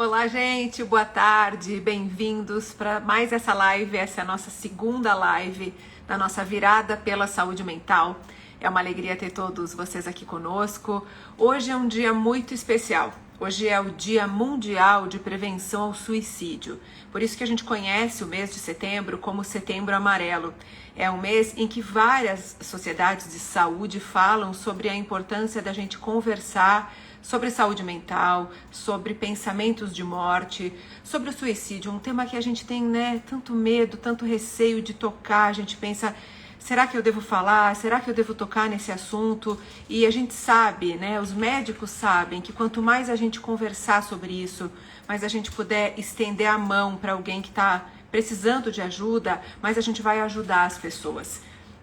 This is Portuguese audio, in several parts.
Olá, gente, boa tarde, bem-vindos para mais essa live. Essa é a nossa segunda live da nossa virada pela saúde mental. É uma alegria ter todos vocês aqui conosco. Hoje é um dia muito especial. Hoje é o Dia Mundial de Prevenção ao Suicídio. Por isso que a gente conhece o mês de setembro como Setembro Amarelo. É um mês em que várias sociedades de saúde falam sobre a importância da gente conversar sobre saúde mental, sobre pensamentos de morte, sobre o suicídio, um tema que a gente tem, tanto medo, tanto receio de tocar. A gente pensa, será que eu devo falar? Será que eu devo tocar nesse assunto? E a gente sabe, os médicos sabem que quanto mais a gente conversar sobre isso, mais a gente puder estender a mão para alguém que está precisando de ajuda, mais a gente vai ajudar as pessoas.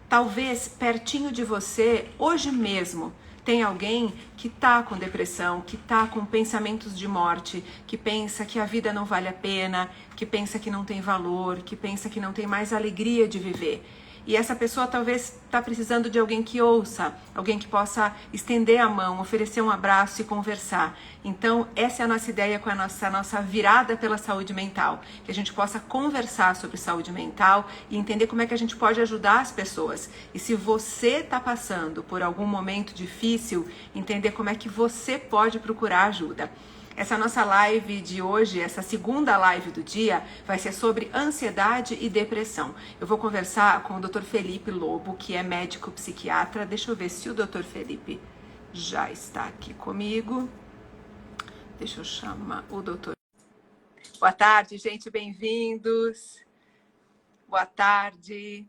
Talvez pertinho de você, hoje mesmo, tem alguém que está com depressão, que está com pensamentos de morte, que pensa que a vida não vale a pena, que pensa que não tem valor, que pensa que não tem mais alegria de viver. E essa pessoa talvez está precisando de alguém que ouça, alguém que possa estender a mão, oferecer um abraço e conversar. Então, essa é a nossa ideia com a nossa virada pela saúde mental, que a gente possa conversar sobre saúde mental e entender como é que a gente pode ajudar as pessoas. E se você está passando por algum momento difícil, entender como é que você pode procurar ajuda. Essa nossa live de hoje, essa segunda live do dia, vai ser sobre ansiedade e depressão. Eu vou conversar com o Dr. Felipe Lobo, que é médico psiquiatra. Deixa eu ver se o Dr. Felipe já está aqui comigo. Deixa eu chamar o doutor. Boa tarde, gente, bem-vindos. Boa tarde.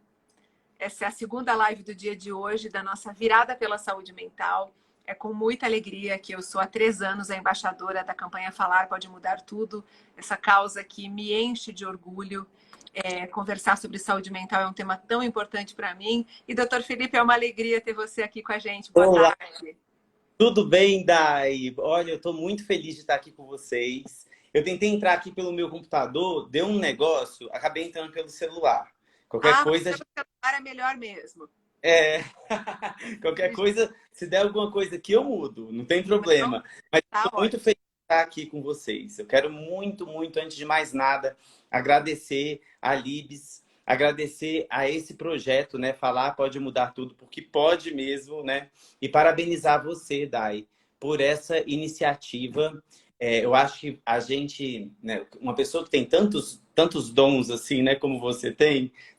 Essa é a segunda live do dia de hoje, da nossa virada pela saúde mental. É com muita alegria que eu sou há 3 anos a embaixadora da campanha Falar Pode Mudar Tudo, essa causa que me enche de orgulho. Conversar sobre saúde mental é um tema tão importante para mim. E, doutor Felipe, é uma alegria ter você aqui com a gente. Boa Olá, tarde. tudo bem, Dai? Olha, eu estou muito feliz de estar aqui com vocês. Eu tentei entrar aqui pelo meu computador, deu um negócio, acabei entrando pelo celular. Qualquer Mas coisa, pelo celular é melhor mesmo. é... Qualquer coisa, se der alguma coisa aqui, eu mudo, não tem problema. Mas Tá estou muito ótimo. feliz de estar aqui com vocês. Eu quero muito, muito, antes de mais nada, agradecer a Libs, agradecer a esse projeto, né? Falar pode mudar tudo, porque pode mesmo, né? E parabenizar você, Dai, por essa iniciativa. Eu acho que a gente, né, uma pessoa que tem tantos dons assim, né, como você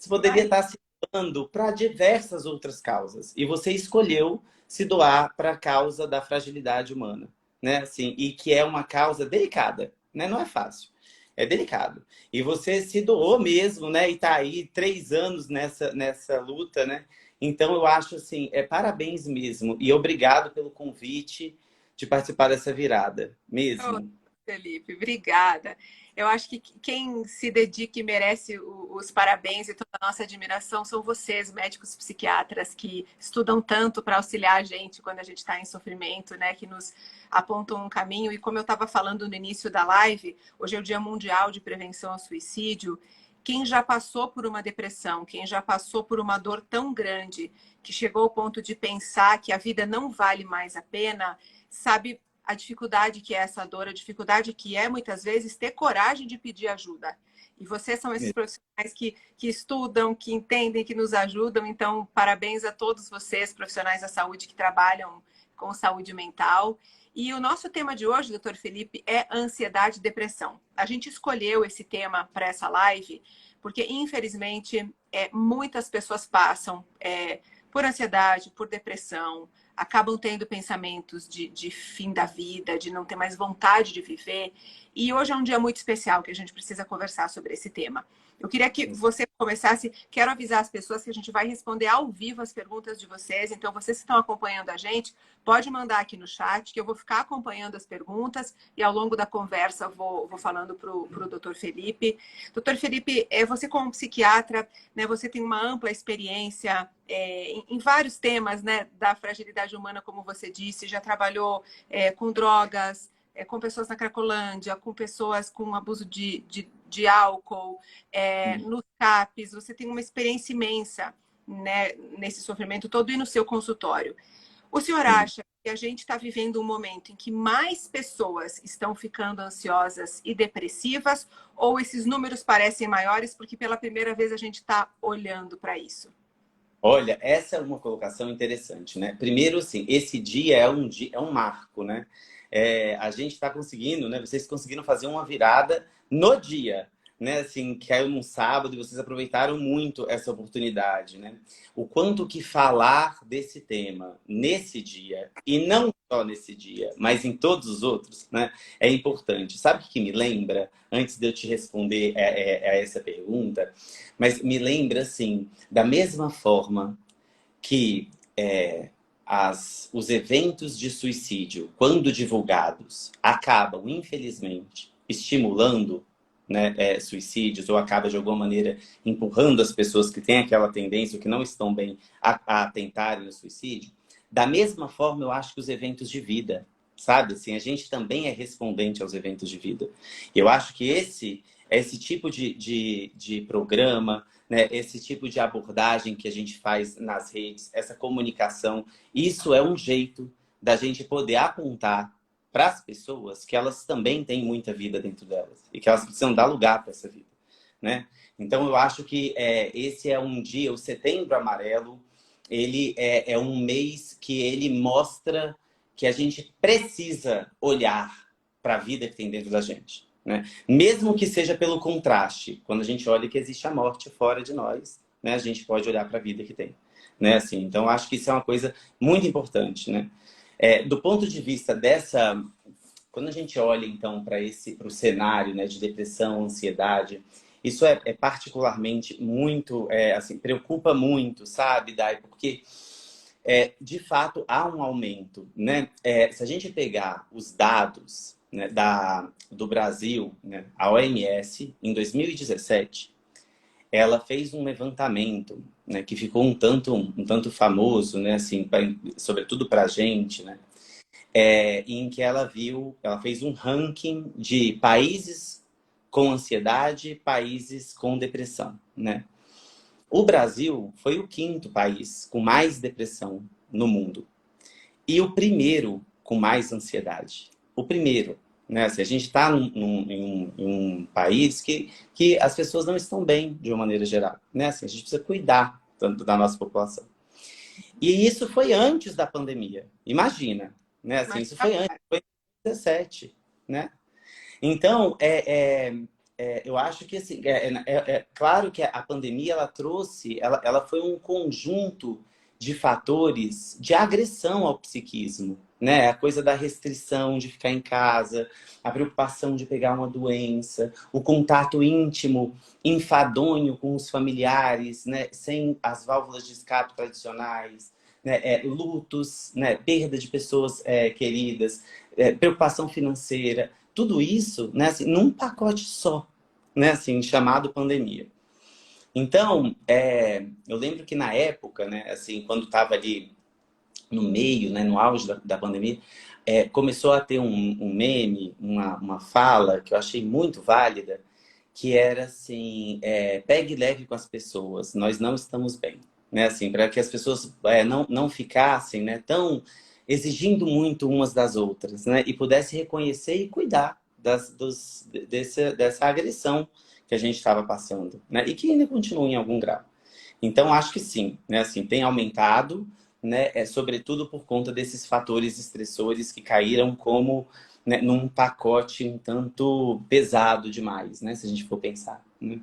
poderia estar se doando para diversas outras causas. E você escolheu se doar para a causa da fragilidade humana, né? Assim, e que é uma causa delicada, né? Não é fácil. É delicado. E você se doou mesmo, né? E está aí 3 anos nessa luta, né? Então, eu acho assim, parabéns mesmo. E obrigado pelo convite de participar dessa virada, Ô, mesmo. Felipe, obrigada. Eu acho que quem se dedica e merece os parabéns e toda a nossa admiração são vocês, médicos psiquiatras, que estudam tanto para auxiliar a gente quando a gente está em sofrimento, que nos apontam um caminho. E como eu estava falando no início da live, hoje é o Dia Mundial de Prevenção ao Suicídio. Quem já passou por uma depressão, quem já passou por uma dor tão grande, que chegou ao ponto de pensar que a vida não vale mais a pena, sabe a dificuldade que é essa dor, a dificuldade que é, muitas vezes, ter coragem de pedir ajuda. E vocês são esses profissionais que estudam, que entendem, que nos ajudam. Então, parabéns a todos vocês, profissionais da saúde, que trabalham com saúde mental. E o nosso tema de hoje, doutor Felipe, é ansiedade e depressão. A gente escolheu esse tema para essa live porque, infelizmente, muitas pessoas passam por ansiedade, por depressão, acabam tendo pensamentos de fim da vida, de não ter mais vontade de viver. E hoje é um dia muito especial que a gente precisa conversar sobre esse tema. Eu queria que você começasse. Quero avisar as pessoas que a gente vai responder ao vivo as perguntas de vocês. Então, vocês que estão acompanhando a gente, pode mandar aqui no chat, que eu vou ficar acompanhando as perguntas e ao longo da conversa vou falando para o doutor Felipe. Doutor Felipe, você como psiquiatra, você tem uma ampla experiência em vários temas, da fragilidade humana, como você disse, já trabalhou com drogas, com pessoas na Cracolândia, com pessoas com abuso de álcool, nos CAPs. Você tem uma experiência imensa, nesse sofrimento todo e no seu consultório. O senhor acha que a gente está vivendo um momento em que mais pessoas estão ficando ansiosas e depressivas, ou esses números parecem maiores porque pela primeira vez a gente está olhando para isso? Olha, essa é uma colocação interessante, né? Primeiro, assim, esse dia é um marco, né? A gente está conseguindo, né? Vocês conseguiram fazer uma virada no dia, né? Assim, caiu num sábado e vocês aproveitaram muito essa oportunidade, né? O quanto que falar desse tema nesse dia, e não só nesse dia, mas em todos os outros, né? É importante. Sabe o que me lembra, antes de eu te responder a essa pergunta? Mas me lembra, assim, da mesma forma que os eventos de suicídio, quando divulgados, acabam, infelizmente, estimulando, né, suicídios, ou acaba, de alguma maneira, empurrando as pessoas que têm aquela tendência, ou que não estão bem, a tentarem o suicídio. Da mesma forma, eu acho que os eventos de vida, sabe? Assim, a gente também é respondente aos eventos de vida. Eu acho que esse tipo de programa, né, esse tipo de abordagem que a gente faz nas redes, essa comunicação, isso é um jeito da gente poder apontar para as pessoas que elas também têm muita vida dentro delas e que elas precisam dar lugar para essa vida, né? Então, eu acho que esse é um dia, o Setembro Amarelo, ele é um mês que ele mostra que a gente precisa olhar para a vida que tem dentro da gente, né? Mesmo que seja pelo contraste, quando a gente olha que existe a morte fora de nós, né? A gente pode olhar para a vida que tem, né? Assim, então, acho que isso é uma coisa muito importante, né? Do ponto de vista dessa... Quando a gente olha, então, para o cenário, né, de depressão, ansiedade, isso é particularmente muito, assim, preocupa muito, sabe, Dai? Porque, de fato, há um aumento, né? Se a gente pegar os dados, né, do Brasil, né, a OMS, em 2017, ela fez um levantamento, né, que ficou um tanto famoso, né, assim, sobretudo para a gente, né, em que ela fez um ranking de países com ansiedade, países com depressão, né? O Brasil foi o quinto país com mais depressão no mundo e o primeiro com mais ansiedade. O primeiro, né? Assim, a gente está em um país que as pessoas não estão bem de uma maneira geral, né? Assim, a gente precisa cuidar tanto da nossa população. E isso foi antes da pandemia. Imagina, né? Assim, Mas isso foi antes, foi em 2017, né? Então, eu acho que assim, é claro que a pandemia ela trouxe, ela foi um conjunto de fatores de agressão ao psiquismo, né? A coisa da restrição de ficar em casa, a preocupação de pegar uma doença, o contato íntimo, enfadonho com os familiares, né? Sem as válvulas de escape tradicionais, né? Lutos, né? Perda de pessoas queridas, preocupação financeira. Tudo isso, né, assim, num pacote só, né, assim, chamado pandemia. Então, eu lembro que na época, né, assim, quando estava ali no meio, né, no auge da pandemia, começou a ter um meme, uma fala que eu achei muito válida, que era assim, pegue leve com as pessoas, nós não estamos bem. Né, assim, para que as pessoas não ficassem, né, tão exigindo muito umas das outras, né, e pudesse reconhecer e cuidar dessa agressão que a gente estava passando, né, e que ainda continua em algum grau. Então, acho que sim, né, assim, tem aumentado, né, sobretudo por conta desses fatores estressores que caíram como, né, num pacote um tanto pesado demais, né, se a gente for pensar, né?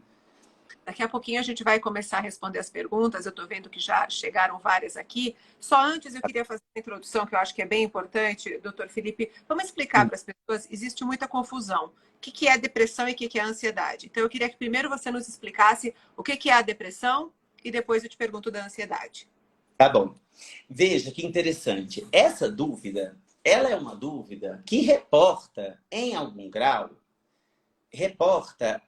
Daqui a pouquinho a gente vai começar a responder as perguntas. Eu estou vendo que já chegaram várias aqui. Só antes eu queria fazer uma introdução que eu acho que é bem importante, doutor Felipe. Vamos explicar para as pessoas. Existe muita confusão. O que é depressão e o que é ansiedade? Então eu queria que primeiro você nos explicasse o que é a depressão e depois eu te pergunto da ansiedade. Tá bom. Veja que interessante. Essa dúvida, ela é uma dúvida que reporta, em algum grau, reporta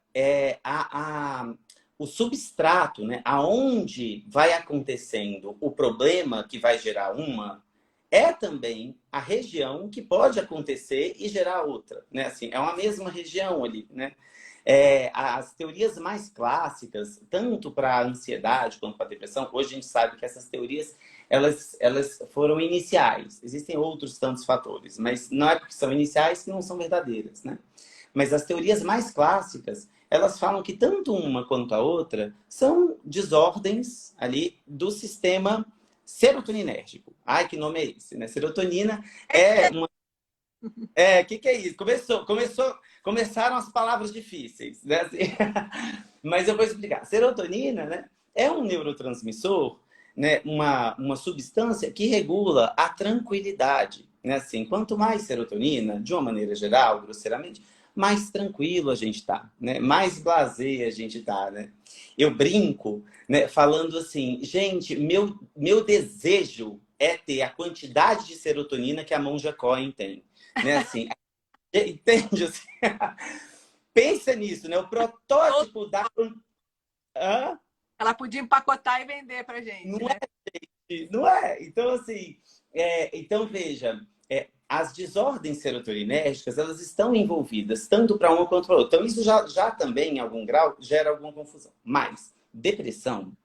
o substrato, né? Aonde vai acontecendo o problema que vai gerar uma, é também a região que pode acontecer e gerar outra, né? Assim, é uma mesma região ali, né? As teorias mais clássicas, tanto para a ansiedade quanto para a depressão, hoje a gente sabe que essas teorias elas foram iniciais. Existem outros tantos fatores, mas não é porque são iniciais que não são verdadeiras, né? Mas as teorias mais clássicas, elas falam que tanto uma quanto a outra são desordens ali do sistema serotoninérgico. Ai, que nome é esse, né? Serotonina é uma... que é isso? Começaram as palavras difíceis, né? Assim, mas eu vou explicar. Serotonina, né, é um neurotransmissor, né, uma substância que regula a tranquilidade. Né? Assim, quanto mais serotonina, de uma maneira geral, grosseiramente, mais tranquilo a gente tá, né? Mais blasé a gente tá, né? Eu brinco, né, falando assim, gente, meu desejo é ter a quantidade de serotonina que a Monja Cohen tem, né? Assim, entende? Assim, pensa nisso, né? O protótipo da... Hã? Ela podia empacotar e vender pra Não gente, né? é, não é. Então, assim, então veja, as desordens serotoninérgicas, elas estão envolvidas tanto para uma quanto para outra. Então, isso já também, em algum grau, gera alguma confusão. Mas, depressão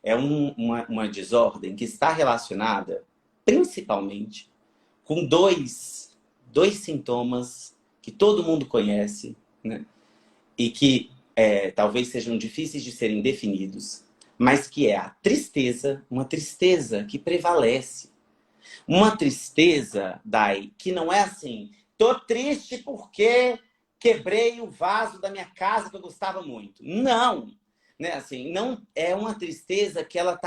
é uma desordem que está relacionada, principalmente, com dois sintomas que todo mundo conhece, né? E que talvez sejam difíceis de serem definidos, mas que é a tristeza, uma tristeza que prevalece. Uma tristeza, Dai, que não é assim, tô triste porque quebrei o vaso da minha casa que eu gostava muito. Não! Né? Assim, não é uma tristeza que ela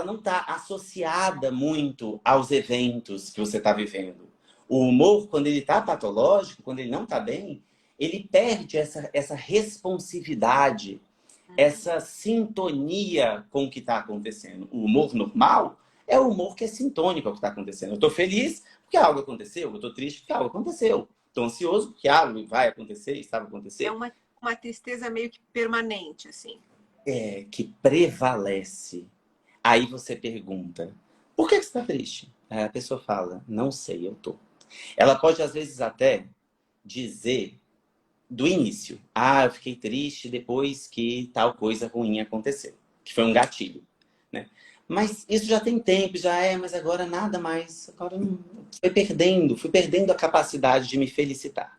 não está associada muito aos eventos que você está vivendo. O humor, quando ele está patológico, quando ele não está bem, ele perde essa responsividade, essa sintonia com o que está acontecendo. O humor normal é o humor que é sintônico ao que está acontecendo. Eu estou feliz porque algo aconteceu, eu estou triste porque algo aconteceu. Estou ansioso porque algo vai acontecer, estava É acontecendo. uma tristeza meio que permanente, assim. Que prevalece. Aí você pergunta, por que você está triste? Aí a pessoa fala, não sei, eu tô. Ela pode, às vezes, até dizer do início. Ah, eu fiquei triste depois que tal coisa ruim aconteceu. Que foi um gatilho, né? Mas isso já tem tempo, mas agora nada mais. Agora não, fui perdendo a capacidade de me felicitar.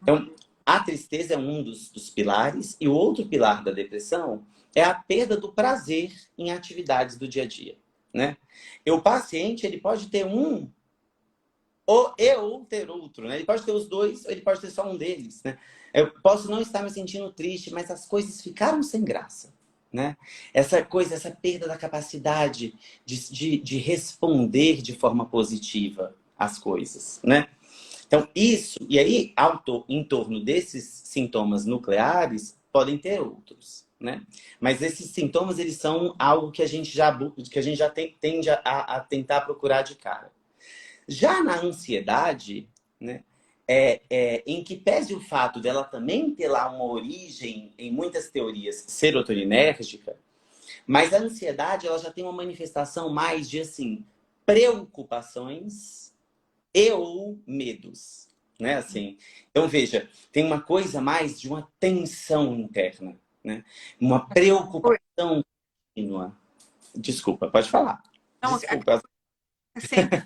Então, a tristeza é um dos pilares, e o outro pilar da depressão é a perda do prazer em atividades do dia a dia, né? E o paciente, ele pode ter ou ter outro, né? Ele pode ter os dois, ou ele pode ter só um deles, né? Eu posso não estar me sentindo triste, mas as coisas ficaram sem graça, né? Essa perda da capacidade de responder de forma positiva às coisas, né? Então, isso, e aí, em torno desses sintomas nucleares, podem ter outros, né? Mas esses sintomas, eles são algo que a gente já tende a tentar procurar de cara. Já na ansiedade, né? Em que pese o fato dela também ter lá uma origem, em muitas teorias, serotoninérgica, mas a ansiedade, ela já tem uma manifestação mais de, assim, preocupações e ou medos, né? Assim, então veja, tem uma coisa mais de uma tensão interna, né? Uma preocupação contínua. Desculpa, pode falar. Então, Desculpa. sempre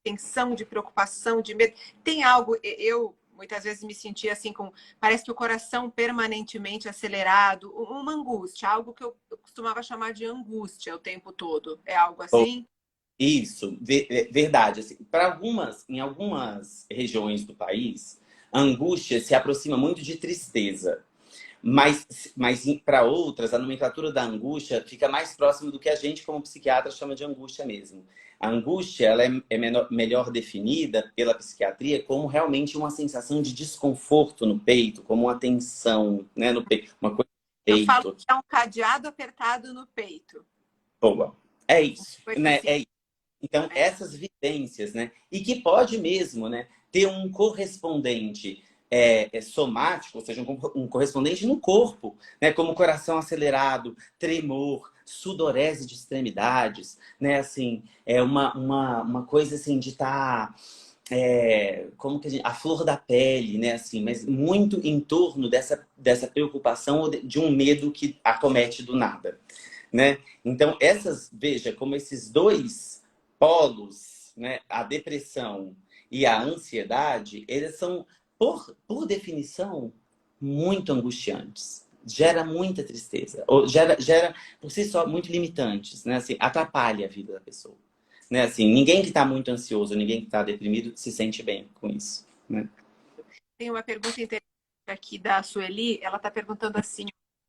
tensão, de preocupação, de medo. Tem algo, eu muitas vezes me senti assim, parece que o coração permanentemente acelerado, uma angústia, algo que eu costumava chamar de angústia o tempo todo. É algo assim? Isso, verdade. Assim, em algumas regiões do país, a angústia se aproxima muito de tristeza. Mas para outras, a nomenclatura da angústia fica mais próxima do que a gente, como psiquiatra, chama de angústia mesmo. A angústia, ela melhor definida pela psiquiatria como realmente uma sensação de desconforto no peito, como uma tensão, né, no peito, uma coisa no Eu falo peito. que é um cadeado apertado no peito. Boa. É isso, Coisa né? assim, Então, né? essas vivências, né? E que pode mesmo, né, ter um correspondente somático, ou seja, um correspondente no corpo, né? Como coração acelerado, tremor, sudorese de extremidades, né? Assim, uma coisa assim de estar... como que a flor da pele, né? Assim, mas muito em torno dessa preocupação ou de um medo que acomete do nada. né? Então, veja como esses dois polos, né, a depressão e a ansiedade, eles são, por definição, muito angustiantes. Gera muita tristeza. Ou gera, por si só, muito limitantes, né? Assim, atrapalha a vida da pessoa. Né? Assim, ninguém que está muito ansioso, ninguém que está deprimido se sente bem com isso, né? Tem uma pergunta interessante aqui da Sueli. Ela está perguntando assim: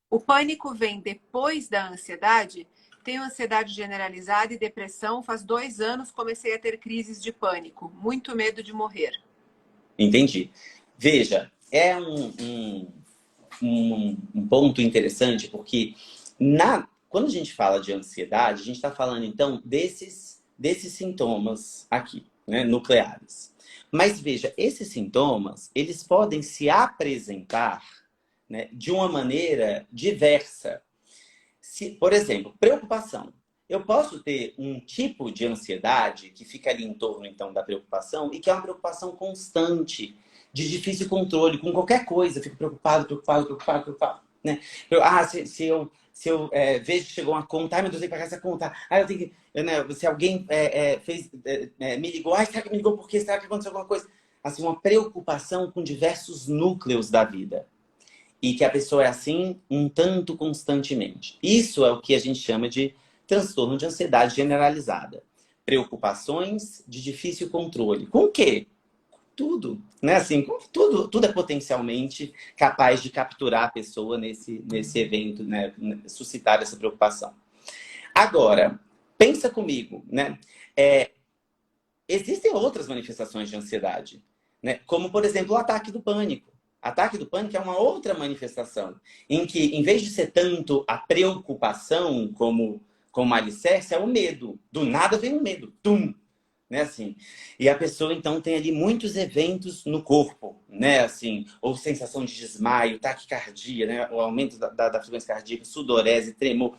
o pânico vem depois da ansiedade? Tenho ansiedade generalizada e depressão. Faz 2 anos comecei a ter crises de pânico. Muito medo de morrer. Entendi. Veja, é um ponto interessante, porque quando a gente fala de ansiedade, a gente está falando, então, desses sintomas aqui, né, nucleares. Mas veja, esses sintomas, eles podem se apresentar, né, de uma maneira diversa. Por exemplo, preocupação. Eu posso ter um tipo de ansiedade que fica ali em torno, então, da preocupação e que é uma preocupação constante, de difícil controle, com qualquer coisa. Eu fico preocupado, preocupado, preocupado, preocupado. Né? Se eu vejo que chegou uma conta, ai meu Deus, tem que pagar essa conta. Ai, eu tenho que, né, se alguém me ligou, ai, será que me ligou por quê? Será que aconteceu alguma coisa? Assim, uma preocupação com diversos núcleos da vida. E que a pessoa é assim um tanto constantemente. Isso é o que a gente chama de transtorno de ansiedade generalizada. Preocupações de difícil controle. Com o quê? Tudo, né? Assim, tudo é potencialmente capaz de capturar a pessoa nesse evento, né? Suscitar essa preocupação. Agora, pensa comigo, né? Existem outras manifestações de ansiedade, né? Como, por exemplo, o ataque do pânico. Ataque do pânico é uma outra manifestação, em que, em vez de ser tanto a preocupação como alicerce, é o medo. Do nada vem um medo. Tum! Né, assim. E a pessoa, então, tem ali muitos eventos no corpo, né? Assim, ou sensação de desmaio, taquicardia, né? O aumento da frequência cardíaca, sudorese, tremor.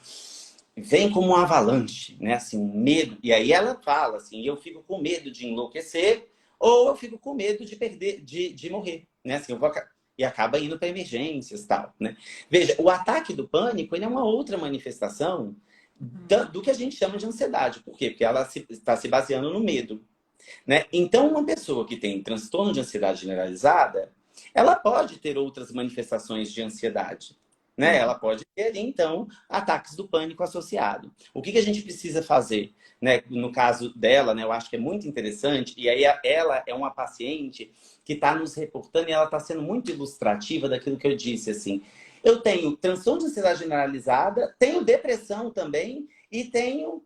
Vem como um avalanche, né? Assim, um medo. E aí ela fala assim, eu fico com medo de enlouquecer ou eu fico com medo de perder, de morrer, né? Assim, e acaba indo para emergências e tal, né? Veja, o ataque do pânico, ele é uma outra manifestação do que a gente chama de ansiedade. Por quê? Porque ela está se baseando no medo, né? Então, uma pessoa que tem transtorno de ansiedade generalizada, ela pode ter outras manifestações de ansiedade. Né? Ela pode ter ali, então, ataques do pânico associado. O que a gente precisa fazer? Né? No caso dela, né, eu acho que é muito interessante, e aí ela é uma paciente que está nos reportando e ela está sendo muito ilustrativa daquilo que eu disse. Assim, eu tenho transtorno de ansiedade generalizada, tenho depressão também e tenho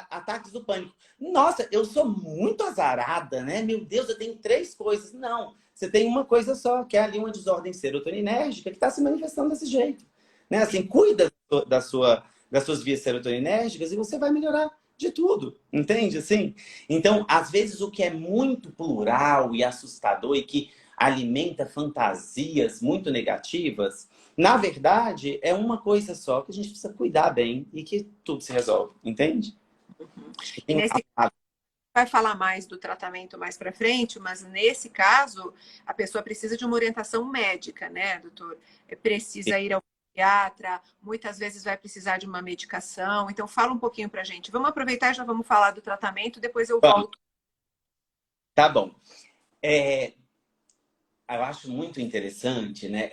ataques do pânico. Nossa, eu sou muito azarada, né? Meu Deus, eu tenho 3 coisas. Não, você tem uma coisa só, que é ali uma desordem serotoninérgica que está se manifestando desse jeito. Né? Assim, cuida das suas vias serotoninérgicas e você vai melhorar de tudo, entende? Assim? Então, às vezes, o que é muito plural e assustador e que alimenta fantasias muito negativas, na verdade, é uma coisa só que a gente precisa cuidar bem e que tudo se resolve, entende? E nesse vai falar mais do tratamento mais para frente, mas nesse caso, a pessoa precisa de uma orientação médica, né, doutor? Precisa ir ao psiquiatra, muitas vezes vai precisar de uma medicação. Então, fala um pouquinho para a gente. Vamos aproveitar e já vamos falar do tratamento, depois eu volto. Tá bom. Eu acho muito interessante, né,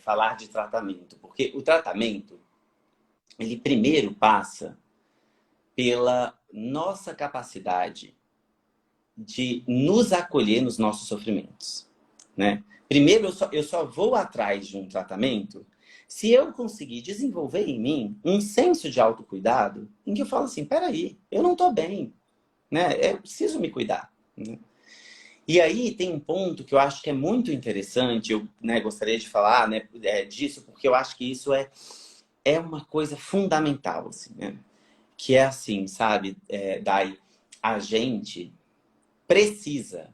falar de tratamento, porque o tratamento, ele primeiro passa pela nossa capacidade de nos acolher nos nossos sofrimentos, né? Primeiro, eu só vou atrás de um tratamento se eu conseguir desenvolver em mim um senso de autocuidado em que eu falo assim, peraí, eu não tô bem, né? Eu preciso me cuidar, né? E aí tem um ponto que eu acho que é muito interessante, eu, né, gostaria de falar, né, disso, porque eu acho que isso é uma coisa fundamental, assim, né? Que é assim, sabe, Dai, a gente precisa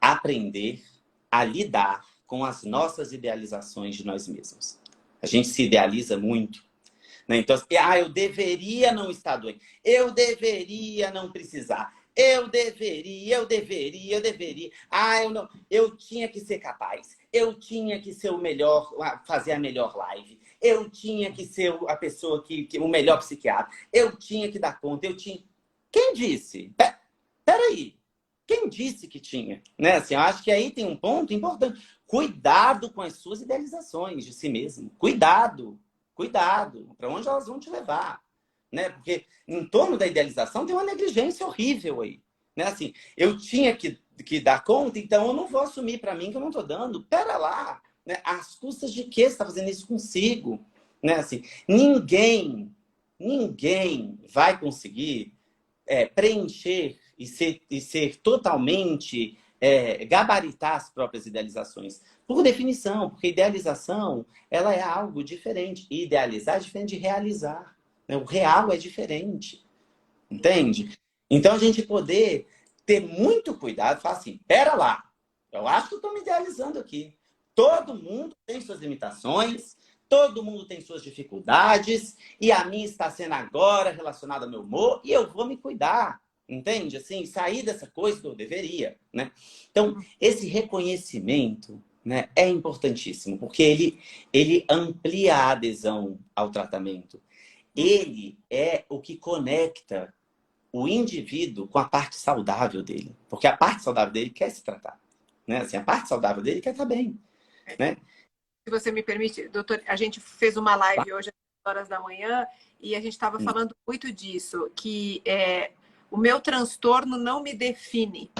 aprender a lidar com as nossas idealizações de nós mesmos. A gente se idealiza muito, né? Então, eu deveria não estar doente, eu deveria não precisar, eu deveria. Eu tinha que ser capaz, eu tinha que ser o melhor, fazer a melhor live. Eu tinha que ser a pessoa o melhor psiquiatra. Eu tinha que dar conta, eu tinha... Quem disse? Peraí. Quem disse que tinha? Né? Assim, eu acho que aí tem um ponto importante. Cuidado com as suas idealizações de si mesmo. Cuidado. Cuidado. Para onde elas vão te levar? Né? Porque em torno da idealização tem uma negligência horrível aí. Né? Assim, eu tinha que dar conta, então eu não vou assumir para mim que eu não estou dando. Pera lá. Né? Às custas de que você está fazendo isso consigo? Né? Assim, ninguém vai conseguir preencher e ser totalmente gabaritar as próprias idealizações. Por definição, porque idealização ela é algo diferente. E idealizar é diferente de realizar. Né? O real é diferente. Entende? Então a gente poder ter muito cuidado, falar assim, pera lá, eu acho que eu estou me idealizando aqui. Todo mundo tem suas limitações, todo mundo tem suas dificuldades, e a minha está sendo agora relacionada ao meu humor, e eu vou me cuidar. Entende? Assim, sair dessa coisa que eu deveria, né? Então, esse reconhecimento, né, é importantíssimo, porque ele amplia a adesão ao tratamento. Ele é o que conecta o indivíduo com a parte saudável dele. Porque a parte saudável dele quer se tratar. Né? Assim, a parte saudável dele quer estar bem. Né? Se você me permite, doutor, a gente fez uma live hoje às horas da manhã e a gente estava falando muito disso, que o meu transtorno não me define,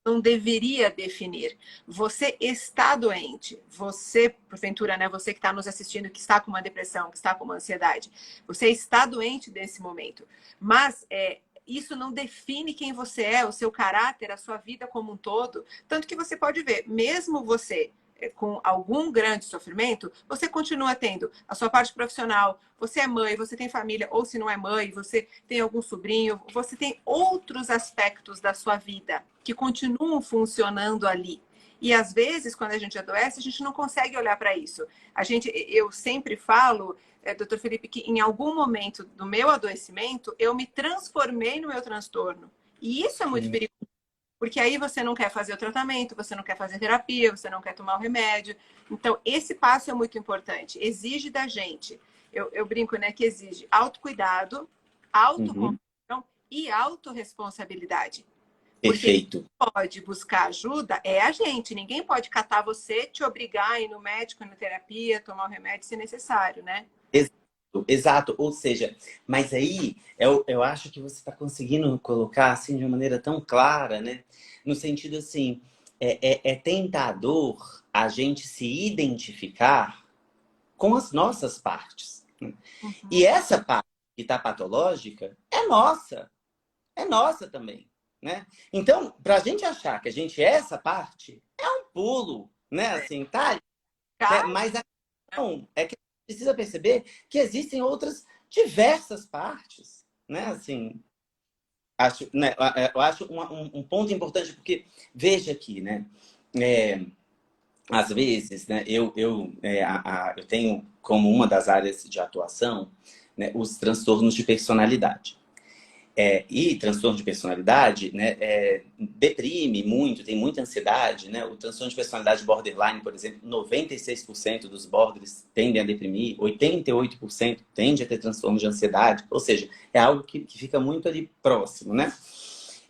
não deveria definir. Você está doente, você, porventura, né, você que está nos assistindo, que está com uma depressão, que está com uma ansiedade, você está doente nesse momento, mas isso não define quem você é, o seu caráter, a sua vida como um todo, tanto que você pode ver, mesmo você com algum grande sofrimento, você continua tendo a sua parte profissional, você é mãe, você tem família, ou se não é mãe, você tem algum sobrinho, você tem outros aspectos da sua vida que continuam funcionando ali. E às vezes, quando a gente adoece, a gente não consegue olhar para isso. Eu sempre falo, doutor Felipe, que em algum momento do meu adoecimento, eu me transformei no meu transtorno. E isso é muito perigoso. Porque aí você não quer fazer o tratamento, você não quer fazer terapia, você não quer tomar o remédio. Então, esse passo é muito importante. Exige da gente. Eu brinco, né, que exige autocuidado, autocompaixão e autorresponsabilidade. Perfeito. Porque quem pode buscar ajuda é a gente. Ninguém pode catar você, te obrigar a ir no médico, na terapia, tomar o remédio se necessário, né? Exato, ou seja, mas aí eu acho que você está conseguindo colocar assim de uma maneira tão clara, né? No sentido assim, é tentador a gente se identificar com as nossas partes. Né? E essa parte que está patológica é nossa também, né? Então, para a gente achar que a gente é essa parte, é um pulo, né? Assim, tá? Né? Mas a questão é que precisa perceber que existem outras diversas partes, né? Assim, eu acho um ponto importante, porque veja aqui, né? Às vezes, né, eu tenho como uma das áreas de atuação, né, os transtornos de personalidade. E transtorno de personalidade, né, deprime muito, tem muita ansiedade, né? O transtorno de personalidade borderline, por exemplo, 96% dos borders tendem a deprimir, 88% tende a ter transtorno de ansiedade, ou seja, é algo que fica muito ali próximo, né?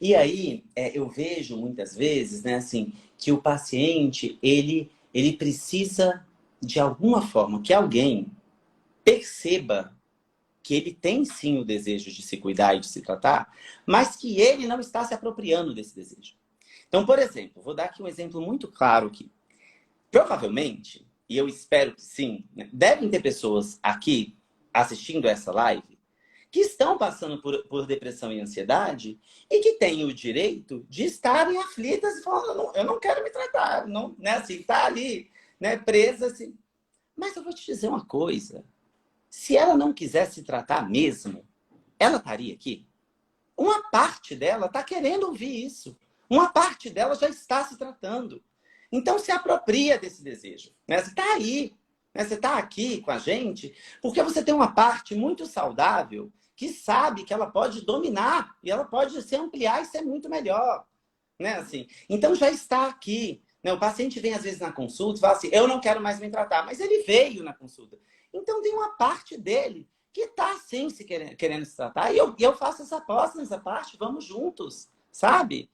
E aí, eu vejo muitas vezes, né, assim, que o paciente, ele precisa, de alguma forma, que alguém perceba que ele tem sim o desejo de se cuidar e de se tratar, mas que ele não está se apropriando desse desejo. Então, por exemplo, vou dar aqui um exemplo muito claro aqui. Provavelmente, e eu espero que sim, né, devem ter pessoas aqui assistindo essa live que estão passando por depressão e ansiedade e que têm o direito de estarem aflitas e falando, eu não quero me tratar, não, né, assim, tá ali, né, presa assim. Mas eu vou te dizer uma coisa. Se ela não quisesse se tratar mesmo, ela estaria aqui? Uma parte dela está querendo ouvir isso. Uma parte dela já está se tratando. Então, se apropria desse desejo. Né? Você está aí. Né? Você está aqui com a gente porque você tem uma parte muito saudável que sabe que ela pode dominar e ela pode se ampliar e ser muito melhor. Né? Assim, então, já está aqui. Né? O paciente vem às vezes na consulta e fala assim, eu não quero mais me tratar, mas ele veio na consulta. Então tem uma parte dele que está sim querendo se tratar, e eu faço essa aposta nessa parte, vamos juntos, sabe?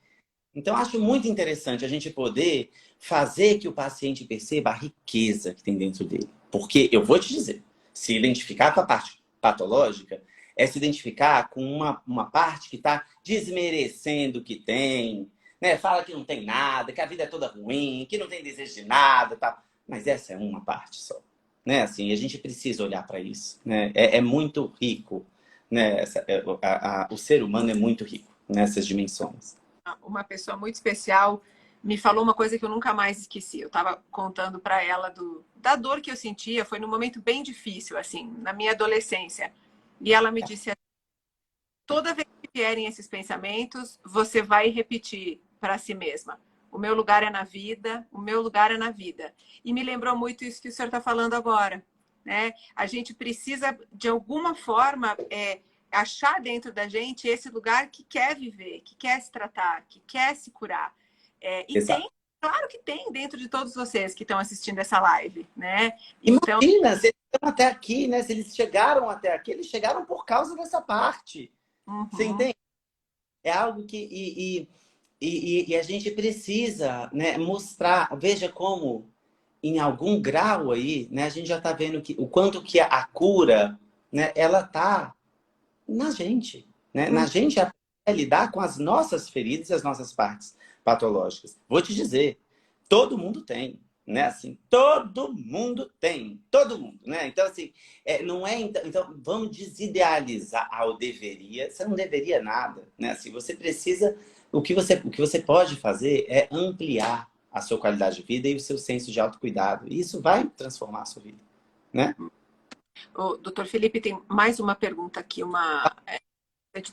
Então, acho muito interessante a gente poder fazer que o paciente perceba a riqueza que tem dentro dele. Porque, eu vou te dizer, se identificar com a parte patológica, é se identificar com uma parte que está desmerecendo o que tem, né? Fala que não tem nada, que a vida é toda ruim, que não tem desejo de nada, tá? Mas essa é uma parte só. Né? Assim, a gente precisa olhar para isso. Né? É muito rico. Né? O ser humano é muito rico nessas dimensões. Uma pessoa muito especial me falou uma coisa que eu nunca mais esqueci. Eu estava contando para ela da dor que eu sentia, foi num momento bem difícil, assim, na minha adolescência. E ela me disse assim, toda vez que vierem esses pensamentos, você vai repetir para si mesma. O meu lugar é na vida, o meu lugar é na vida. E me lembrou muito isso que o senhor está falando agora. Né? A gente precisa, de alguma forma, achar dentro da gente esse lugar que quer viver, que quer se tratar, que quer se curar. E Exato. tem, claro que tem dentro de todos vocês que estão assistindo essa live. Né? Então, Imagina, se eles estão até aqui, né? Se eles chegaram até aqui, eles chegaram por causa dessa parte. Você uhum. entende? É algo que... E a gente precisa, né, mostrar. Veja como, em algum grau aí, né, a gente já está vendo o quanto que a cura, né, ela está na gente. Né? Na gente é lidar com as nossas feridas e as nossas partes patológicas. Vou te dizer, todo mundo tem. Né? Assim, todo mundo tem. Todo mundo. Né? Então, assim, não é. Então, vamos desidealizar ao deveria. Você não deveria nada. Né? Assim, você precisa. O que você pode fazer é ampliar a sua qualidade de vida e o seu senso de autocuidado. E isso vai transformar a sua vida. Né? O doutor Felipe tem mais uma pergunta aqui,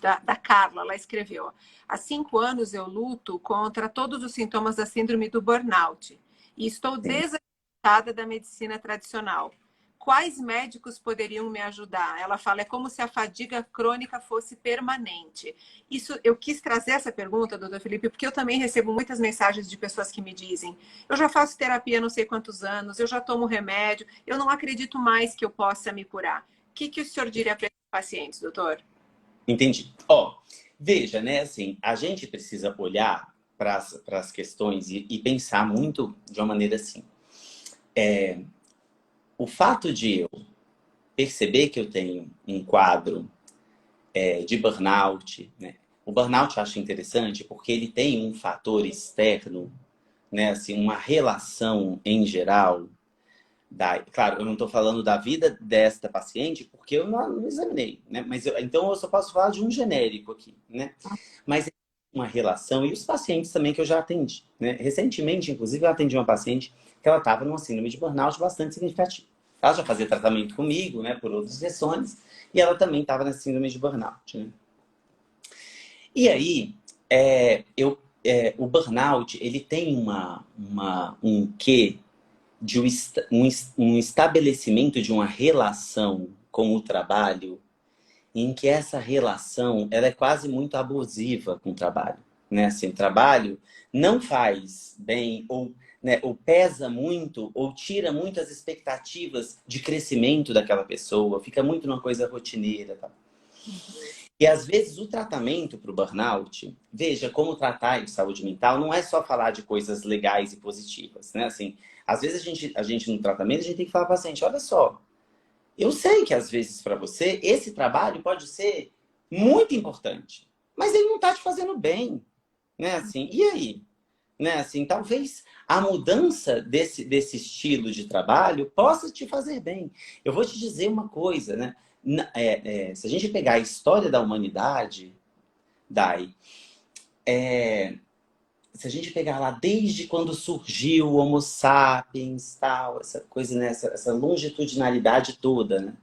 da Carla, ela escreveu: há 5 anos eu luto contra todos os sintomas da síndrome do burnout e estou Sim. desacreditada da medicina tradicional. Quais médicos poderiam me ajudar? Ela fala, é como se a fadiga crônica fosse permanente. Isso, eu quis trazer essa pergunta, doutor Felipe, porque eu também recebo muitas mensagens de pessoas que me dizem, eu já faço terapia há não sei quantos anos, eu já tomo remédio, eu não acredito mais que eu possa me curar. O que o senhor diria para esses pacientes, doutor? Entendi. Ó, veja, né, assim, a gente precisa olhar para as questões e pensar muito de uma maneira assim. O fato de eu perceber que eu tenho um quadro de burnout, né? O burnout eu acho interessante porque ele tem um fator externo, né, assim, uma relação em geral. Claro, eu não estou falando da vida desta paciente porque eu não examinei, né? Mas então eu só posso falar de um genérico aqui, né? Mas é uma relação, e os pacientes também que eu já atendi, né? Recentemente, inclusive, eu atendi uma paciente que ela estava numa síndrome de burnout bastante significativa. Ela já fazia tratamento comigo, né, por outras sessões, e ela também estava na síndrome de burnout, né? E aí, o burnout, ele tem um quê de um estabelecimento de uma relação com o trabalho em que essa relação ela é quase muito abusiva com o trabalho. Né? Assim, o trabalho não faz bem ou, né, ou pesa muito ou tira muitas expectativas de crescimento daquela pessoa, fica muito numa coisa rotineira. Tá? E às vezes o tratamento para o burnout, veja, como tratar de saúde mental não é só falar de coisas legais e positivas, né? Assim, às vezes a gente no tratamento, a gente tem que falar para o paciente, olha só, eu sei que às vezes para você esse trabalho pode ser muito importante, mas ele não está te fazendo bem, né? Assim, e aí? Né? Assim, talvez a mudança desse estilo de trabalho possa te fazer bem. Eu vou te dizer uma coisa, né? Se a gente pegar a história da humanidade, Dai, se a gente pegar lá desde quando surgiu o Homo sapiens, tal, essa coisa, né? essa longitudinalidade toda, né?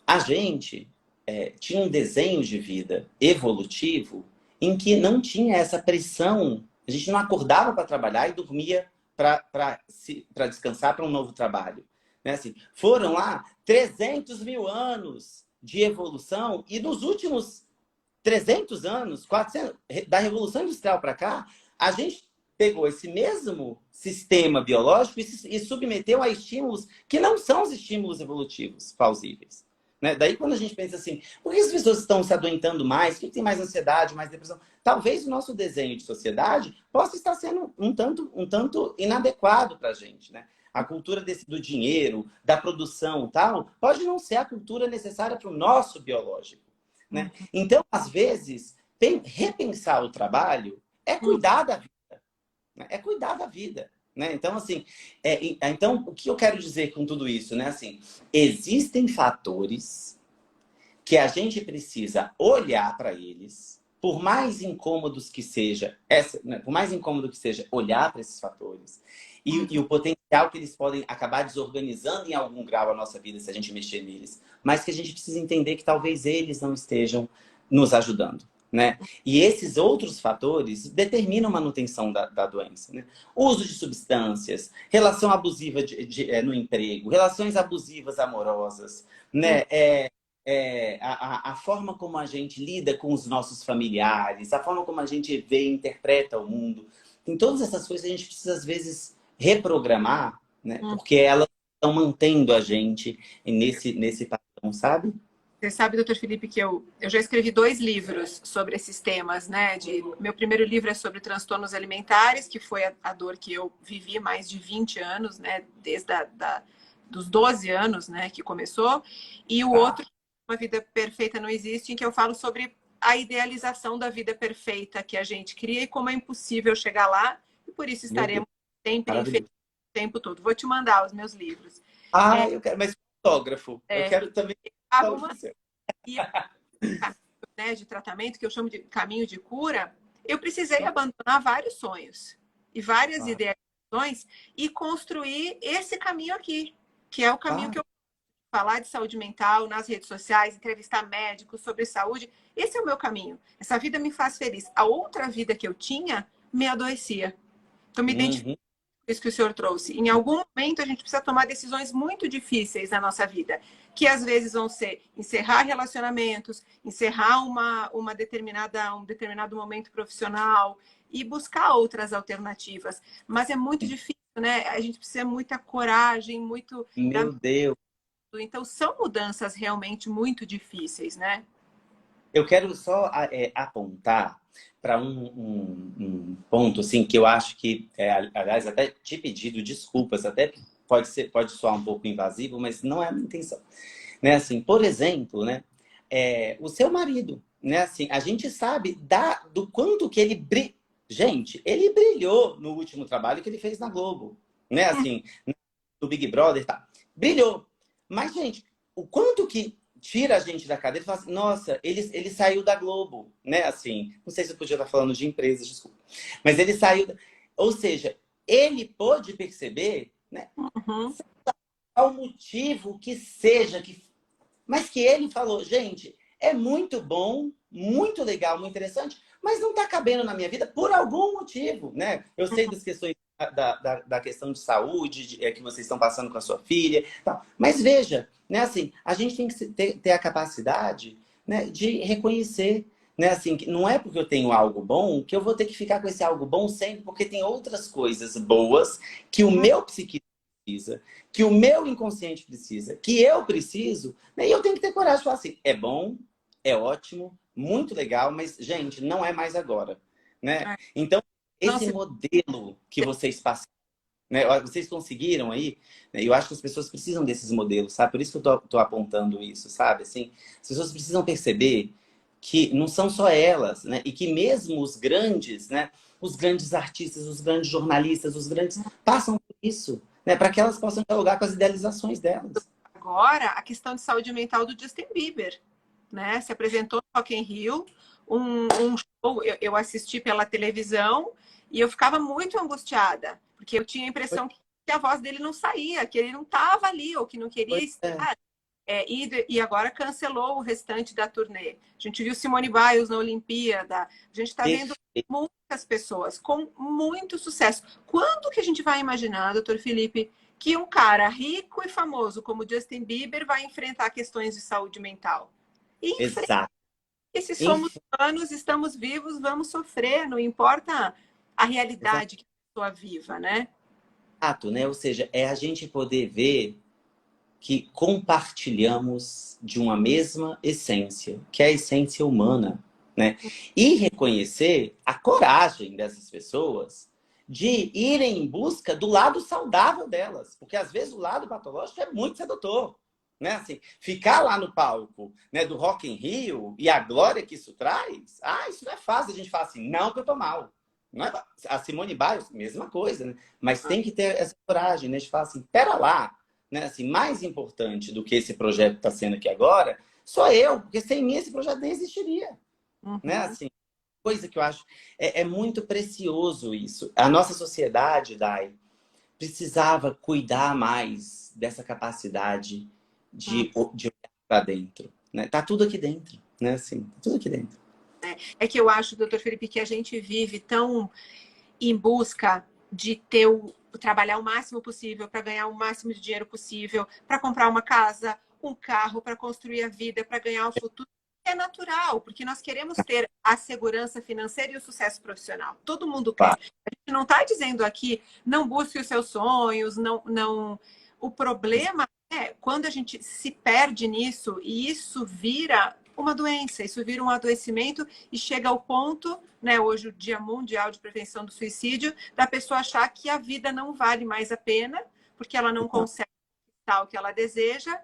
A gente tinha um desenho de vida evolutivo em que não tinha essa pressão. A gente não acordava para trabalhar e dormia para descansar para um novo trabalho. Né? Assim, foram lá 300 mil anos de evolução e nos últimos 300 anos, 400, da Revolução Industrial para cá, a gente pegou esse mesmo sistema biológico e submeteu a estímulos que não são os estímulos evolutivos plausíveis. Né? Daí, quando a gente pensa assim, por que as pessoas estão se adoentando mais? Por que tem mais ansiedade, mais depressão? Talvez o nosso desenho de sociedade possa estar sendo um tanto inadequado para a gente. Né? A cultura do dinheiro, da produção e tal, pode não ser a cultura necessária para o nosso biológico. Né? Então, às vezes, repensar o trabalho é cuidar da vida. Né? É cuidar da vida. Né? Então, assim, então, o que eu quero dizer com tudo isso? Né? Assim, existem fatores que a gente precisa olhar para eles, por mais incômodos que seja, né? Por mais incômodo que seja olhar para esses fatores e o potencial que eles podem acabar desorganizando em algum grau a nossa vida se a gente mexer neles, mas que a gente precisa entender que talvez eles não estejam nos ajudando. Né? E esses outros fatores determinam a manutenção da doença. Né? Uso de substâncias, relação abusiva no emprego, relações abusivas amorosas, né? A forma como a gente lida com os nossos familiares, a forma como a gente vê e interpreta o mundo. Tem todas essas coisas que a gente precisa, às vezes, reprogramar, né? Porque elas estão mantendo a gente nesse padrão, sabe? Você sabe, doutor Felipe, que eu já escrevi 2 livros sobre esses temas, né? Meu primeiro livro é sobre transtornos alimentares, que foi a dor que eu vivi mais de 20 anos, né? Desde dos 12 anos, né? Que começou. E o outro, Uma Vida Perfeita Não Existe, em que eu falo sobre a idealização da vida perfeita que a gente cria e como é impossível chegar lá. E por isso estaremos sempre infelizes o tempo todo. Vou te mandar os meus livros. Eu quero, mas fotógrafo. Eu quero também. E né, de tratamento, que eu chamo de caminho de cura, eu precisei abandonar vários sonhos e várias idealizações e construir esse caminho aqui, que é o caminho que eu falar de saúde mental nas redes sociais, entrevistar médicos sobre saúde. Esse é o meu caminho. Essa vida me faz feliz. A outra vida que eu tinha me adoecia. Então, me identifico com isso que o senhor trouxe. Em algum momento, a gente precisa tomar decisões muito difíceis na nossa vida, que às vezes vão ser encerrar relacionamentos, encerrar um determinado momento profissional e buscar outras alternativas. Mas é muito difícil, né? A gente precisa de muita coragem, muito... Meu Deus! Então, são mudanças realmente muito difíceis, né? Eu quero só apontar para um ponto assim, que eu acho que, aliás, até te pedido desculpas, até pode soar um pouco invasivo, mas não é a minha intenção. Né? Assim, por exemplo, né? O seu marido, né? Assim, a gente sabe do quanto que ele Gente, ele brilhou no último trabalho que ele fez na Globo. Né? Assim, do Big Brother, tá? Brilhou. Mas, gente, o quanto que tira a gente da cadeira e fala assim, nossa, ele saiu da Globo, né? Assim, não sei se eu podia estar falando de empresas, desculpa. Mas ele saiu... Ou seja, ele pôde perceber, né? Qual motivo que seja, mas que ele falou, gente, é muito bom, muito legal, muito interessante, mas não está cabendo na minha vida por algum motivo, né? Eu sei das questões da questão de saúde que vocês estão passando com a sua filha, tal. Mas veja, né, assim, a gente tem que ter a capacidade, né, de reconhecer, né, assim, que não é porque eu tenho algo bom que eu vou ter que ficar com esse algo bom sempre, porque tem outras coisas boas que o meu psiquismo precisa, que o meu inconsciente precisa, que eu preciso, né, e eu tenho que ter coragem de falar assim, é bom, é ótimo, muito legal, mas, gente, não é mais agora, né? Então, esse modelo que vocês passaram, né? Vocês conseguiram aí, né? Eu acho que as pessoas precisam desses modelos, sabe? Por isso que eu tô apontando isso, sabe? Assim, as pessoas precisam perceber que não são só elas, né? E que mesmo os grandes, né? Os grandes artistas, os grandes jornalistas, os grandes passam por isso, né? Para que elas possam dialogar com as idealizações delas. Agora, a questão de saúde mental do Justin Bieber, né? Se apresentou no Rock in Rio, um show, eu assisti pela televisão e eu ficava muito angustiada, porque eu tinha a impressão que a voz dele não saía, que ele não estava ali, ou que não queria estar. E agora cancelou o restante da turnê. A gente viu Simone Biles na Olimpíada, a gente está vendo muitas pessoas com muito sucesso. Quando que a gente vai imaginar, doutor Felipe, que um cara rico e famoso como Justin Bieber vai enfrentar questões de saúde mental? Exato. E se somos humanos, estamos vivos, vamos sofrer, não importa a realidade que pessoa viva, né? Exato, né? Ou seja, é a gente poder ver que compartilhamos de uma mesma essência, que é a essência humana, né? E reconhecer a coragem dessas pessoas de irem em busca do lado saudável delas, porque às vezes o lado patológico é muito sedutor, né? Assim, ficar lá no palco, né, do Rock in Rio e a glória que isso traz, isso não é fácil. A gente fala assim, não que eu tô mal. Não é... A Simone Biles, mesma coisa, né? Mas tem que ter essa coragem, né? De falar assim, pera lá, né? Assim, mais importante do que esse projeto está sendo aqui agora, sou eu, porque sem mim esse projeto nem existiria, né? Uhum. Assim, coisa que eu acho é muito precioso isso. A nossa sociedade, Dai, precisava cuidar mais dessa capacidade de olhar para dentro, né? Tá tudo aqui dentro, né? Assim, tá tudo aqui dentro. É que eu acho, doutor Felipe, que a gente vive tão em busca de ter trabalhar o máximo possível para ganhar o máximo de dinheiro possível, para comprar uma casa, um carro, para construir a vida, para ganhar o futuro. É natural, porque nós queremos ter a segurança financeira e o sucesso profissional. Todo mundo quer. Claro. A gente não está dizendo aqui, não busque os seus sonhos, não. O problema é quando a gente se perde nisso e isso vira uma doença, isso vira um adoecimento e chega ao ponto, né, hoje o Dia Mundial de Prevenção do Suicídio, da pessoa achar que a vida não vale mais a pena, porque ela não consegue tal que ela deseja.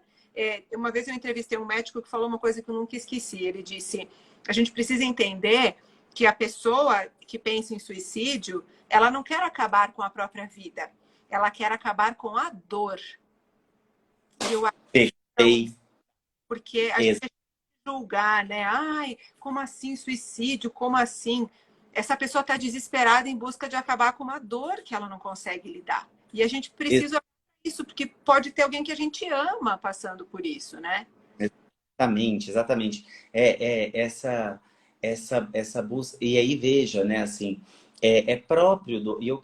Uma vez eu entrevistei um médico que falou uma coisa que eu nunca esqueci. Ele disse: a gente precisa entender que a pessoa que pensa em suicídio, ela não quer acabar com a própria vida, ela quer acabar com a dor. E eu acho que Perfeito. porque a gente julgar, né? Ai, como assim suicídio? Como assim? Essa pessoa está desesperada em busca de acabar com uma dor que ela não consegue lidar. E a gente precisa isso, porque pode ter alguém que a gente ama passando por isso, né? Exatamente, exatamente. Essa busca. E aí, veja, né, assim, é próprio do. E eu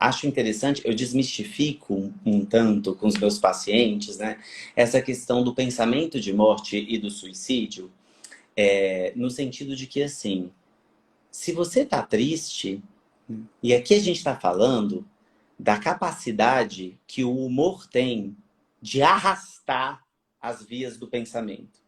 acho interessante, eu desmistifico um tanto com os meus pacientes, né, essa questão do pensamento de morte e do suicídio, no sentido de que, assim, se você tá triste, e aqui a gente está falando da capacidade que o humor tem de arrastar as vias do pensamento.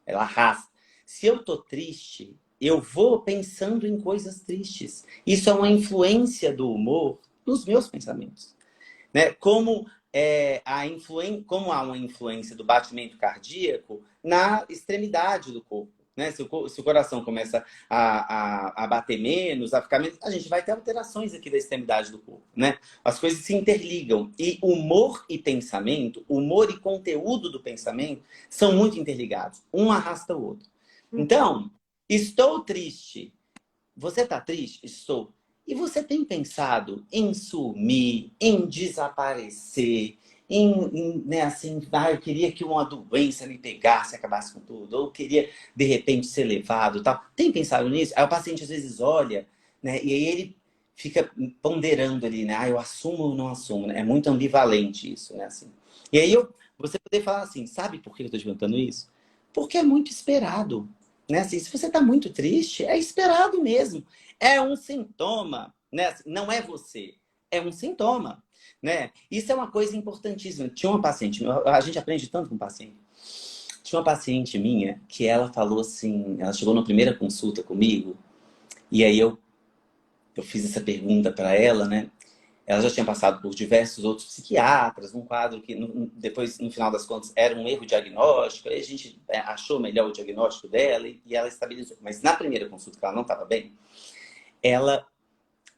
Ela arrasta. Se eu tô triste, eu vou pensando em coisas tristes. Isso é uma influência do humor nos meus pensamentos, né? Como há uma influência do batimento cardíaco na extremidade do corpo. Né? Se o coração começa a bater menos, a ficar menos, a gente vai ter alterações aqui da extremidade do corpo. Né? As coisas se interligam. E humor e pensamento, humor e conteúdo do pensamento são muito interligados. Um arrasta o outro. Então, estou triste. Você está triste? Estou. E você tem pensado em sumir, em desaparecer, né, assim, eu queria que uma doença me pegasse e acabasse com tudo, ou queria, de repente, ser levado, tal. Tem pensado nisso? Aí o paciente, às vezes, olha, né, e aí ele fica ponderando ali, né, eu assumo ou não assumo, né? É muito ambivalente isso, né, assim. E aí, você poder falar assim, sabe por que eu estou te perguntando isso? Porque é muito esperado, né, assim, se você está muito triste, é esperado mesmo. É um sintoma, né? Não é você, é um sintoma, né? Isso é uma coisa importantíssima. Tinha uma paciente, a gente aprende tanto com paciente. Tinha uma paciente minha que ela falou assim, ela chegou na primeira consulta comigo e aí eu fiz essa pergunta para ela, né? Ela já tinha passado por diversos outros psiquiatras, um quadro que depois, no final das contas, era um erro diagnóstico. Aí a gente achou melhor o diagnóstico dela e ela estabilizou. Mas na primeira consulta, que ela não estava bem,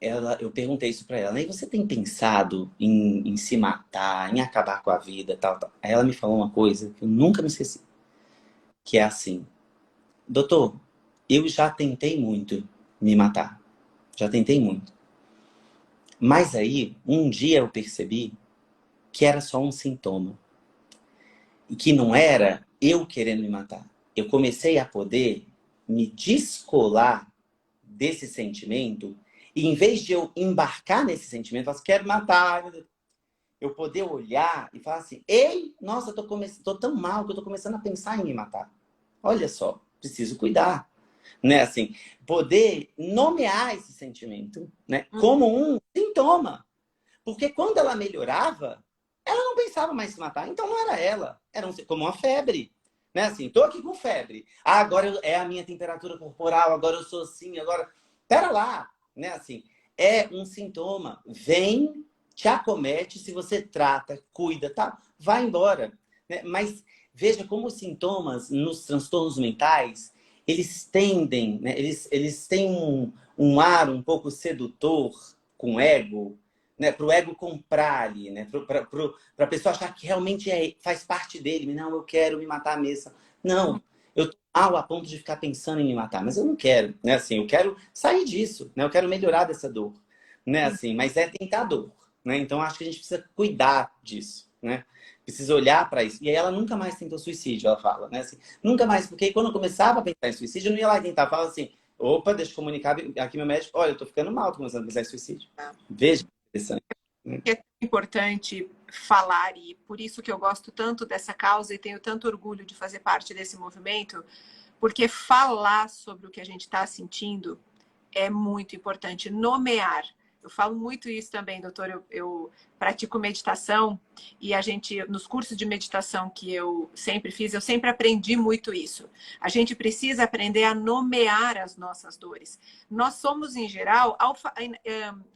eu perguntei isso para ela. E você tem pensado em se matar, em acabar com a vida, tal, tal? Aí ela me falou uma coisa que eu nunca me esqueci. Que é assim, doutor, eu já tentei muito me matar. Já tentei muito. Mas aí, um dia eu percebi que era só um sintoma. E que não era eu querendo me matar. Eu comecei a poder me descolar desse sentimento e em vez de eu embarcar nesse sentimento, eu falar assim, quero matar, eu poder olhar e falar assim, ei, nossa, tô tão mal que eu tô começando a pensar em me matar. Olha só, preciso cuidar. né? Assim, poder nomear esse sentimento, né? Como um sintoma. Porque quando ela melhorava, ela não pensava mais em se matar. Então não era ela. Era como uma febre. Né? Assim, tô aqui com febre. Ah, agora é a minha temperatura corporal, agora eu sou assim, agora... Pera lá, né? Assim, é um sintoma. Vem, te acomete, se você trata, cuida, tá? Vai embora. Né? Mas veja como os sintomas nos transtornos mentais, eles tendem, né? Eles têm um ar um pouco sedutor com o ego, né? Para o ego comprar ali, né? Para a pessoa achar que realmente faz parte dele. Não, eu quero me matar mesmo. Não, eu tô mal a ponto de ficar pensando em me matar, mas eu não quero, né? Assim, eu quero sair disso, né? Eu quero melhorar dessa dor, né? Assim, mas é tentador, né? Então acho que a gente precisa cuidar disso, né? Precisa olhar para isso. E aí ela nunca mais tentou suicídio, ela fala, né? Assim, nunca mais, porque quando eu começava a pensar em suicídio, eu não ia lá tentar, fala assim, opa, deixa eu comunicar aqui meu médico, olha, eu tô ficando mal, tô começando a pensar em suicídio. Veja, interessante. Né? É importante falar, e por isso que eu gosto tanto dessa causa e tenho tanto orgulho de fazer parte desse movimento, porque falar sobre o que a gente está sentindo é muito importante. Nomear. Eu falo muito isso também, doutor. Eu pratico meditação e a gente, nos cursos de meditação que eu sempre fiz, eu sempre aprendi muito isso. A gente precisa aprender a nomear as nossas dores. Nós somos, em geral,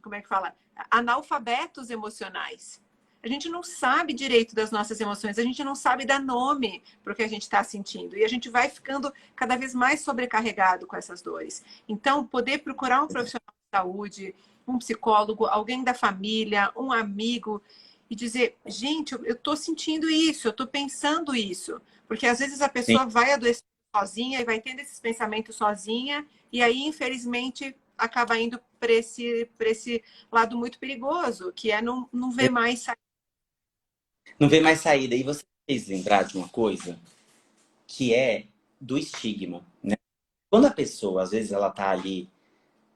como é que fala? Analfabetos emocionais. A gente não sabe direito das nossas emoções, a gente não sabe dar nome para o que a gente está sentindo. E a gente vai ficando cada vez mais sobrecarregado com essas dores. Então, poder procurar um profissional de saúde, um psicólogo, alguém da família, um amigo, e dizer, gente, eu estou sentindo isso, eu estou pensando isso. Porque às vezes a Sim. pessoa vai adoecer sozinha e vai tendo esses pensamentos sozinha, e aí, infelizmente, acaba indo para esse lado muito perigoso, que é não ver mais saída. Não vê mais saída. E você fez lembrar de uma coisa que é do estigma, né? Quando a pessoa, às vezes, ela tá ali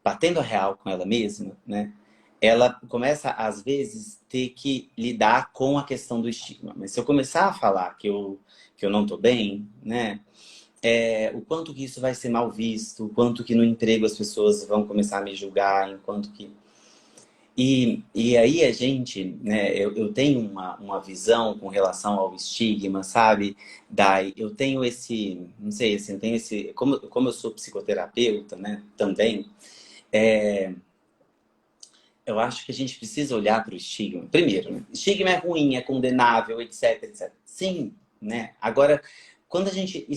batendo a real com ela mesma, né? Ela começa, às vezes, ter que lidar com a questão do estigma. Mas se eu começar a falar que eu não tô bem, né? O quanto que isso vai ser mal visto, o quanto que no emprego as pessoas vão começar a me julgar, enquanto que... E aí a gente, né, eu tenho uma visão com relação ao estigma, sabe? Eu tenho esse, não sei, assim, eu tenho esse, como eu sou psicoterapeuta, né, também, eu acho que a gente precisa olhar para o estigma. Primeiro, né? Estigma é ruim, é condenável, etc, etc. Sim, né? Agora, quando a gente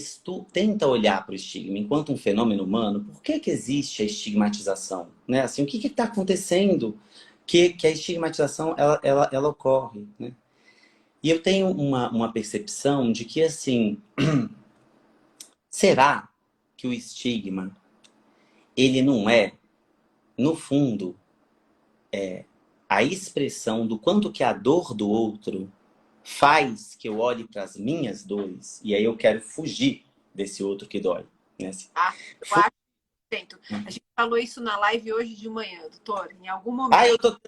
tenta olhar para o estigma enquanto um fenômeno humano, por que que existe a estigmatização? Né? Assim, o que está acontecendo que a estigmatização ela ocorre? Né? E eu tenho uma percepção de que, assim, será que o estigma, ele não é, no fundo, a expressão do quanto que a dor do outro faz que eu olhe para as minhas dores e aí eu quero fugir desse outro que dói. Né? Assim, Tá? Eu acho que tento. A gente falou isso na live hoje de manhã, doutor. Em algum ah, momento,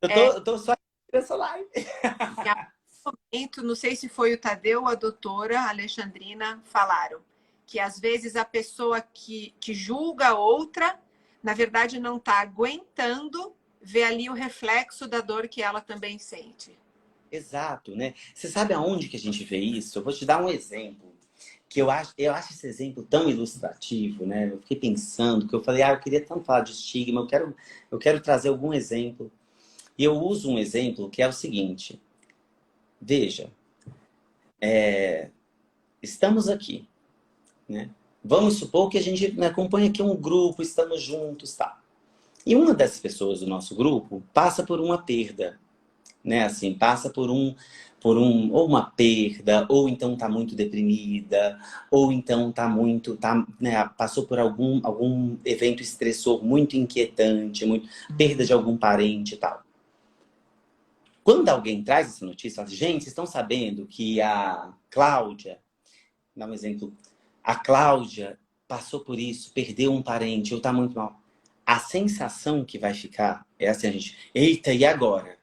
eu tô só nessa live. em algum momento, não sei se foi o Tadeu ou a doutora Alexandrina, falaram que às vezes a pessoa que julga a outra, na verdade, não está aguentando ver ali o reflexo da dor que ela também sente. Exato, né? Você sabe aonde que a gente vê isso? Eu vou te dar um exemplo. Que eu acho esse exemplo tão ilustrativo, né? Eu fiquei pensando, que eu falei, eu queria tanto falar de estigma, eu quero trazer algum exemplo. E eu uso um exemplo que é o seguinte. Veja, estamos aqui, né? Vamos supor que a gente, né, acompanha aqui um grupo, estamos juntos, tá? E uma das pessoas do nosso grupo passa por uma perda, né? Assim, passa ou uma perda, ou então tá muito deprimida, ou então né, passou por algum evento estressor muito inquietante, perda de algum parente e tal. Quando alguém traz essa notícia, fala, gente, vocês estão sabendo que a Cláudia, dá um exemplo, a Cláudia passou por isso, perdeu um parente, ou tá muito mal. A sensação que vai ficar é assim, a gente, eita, e agora?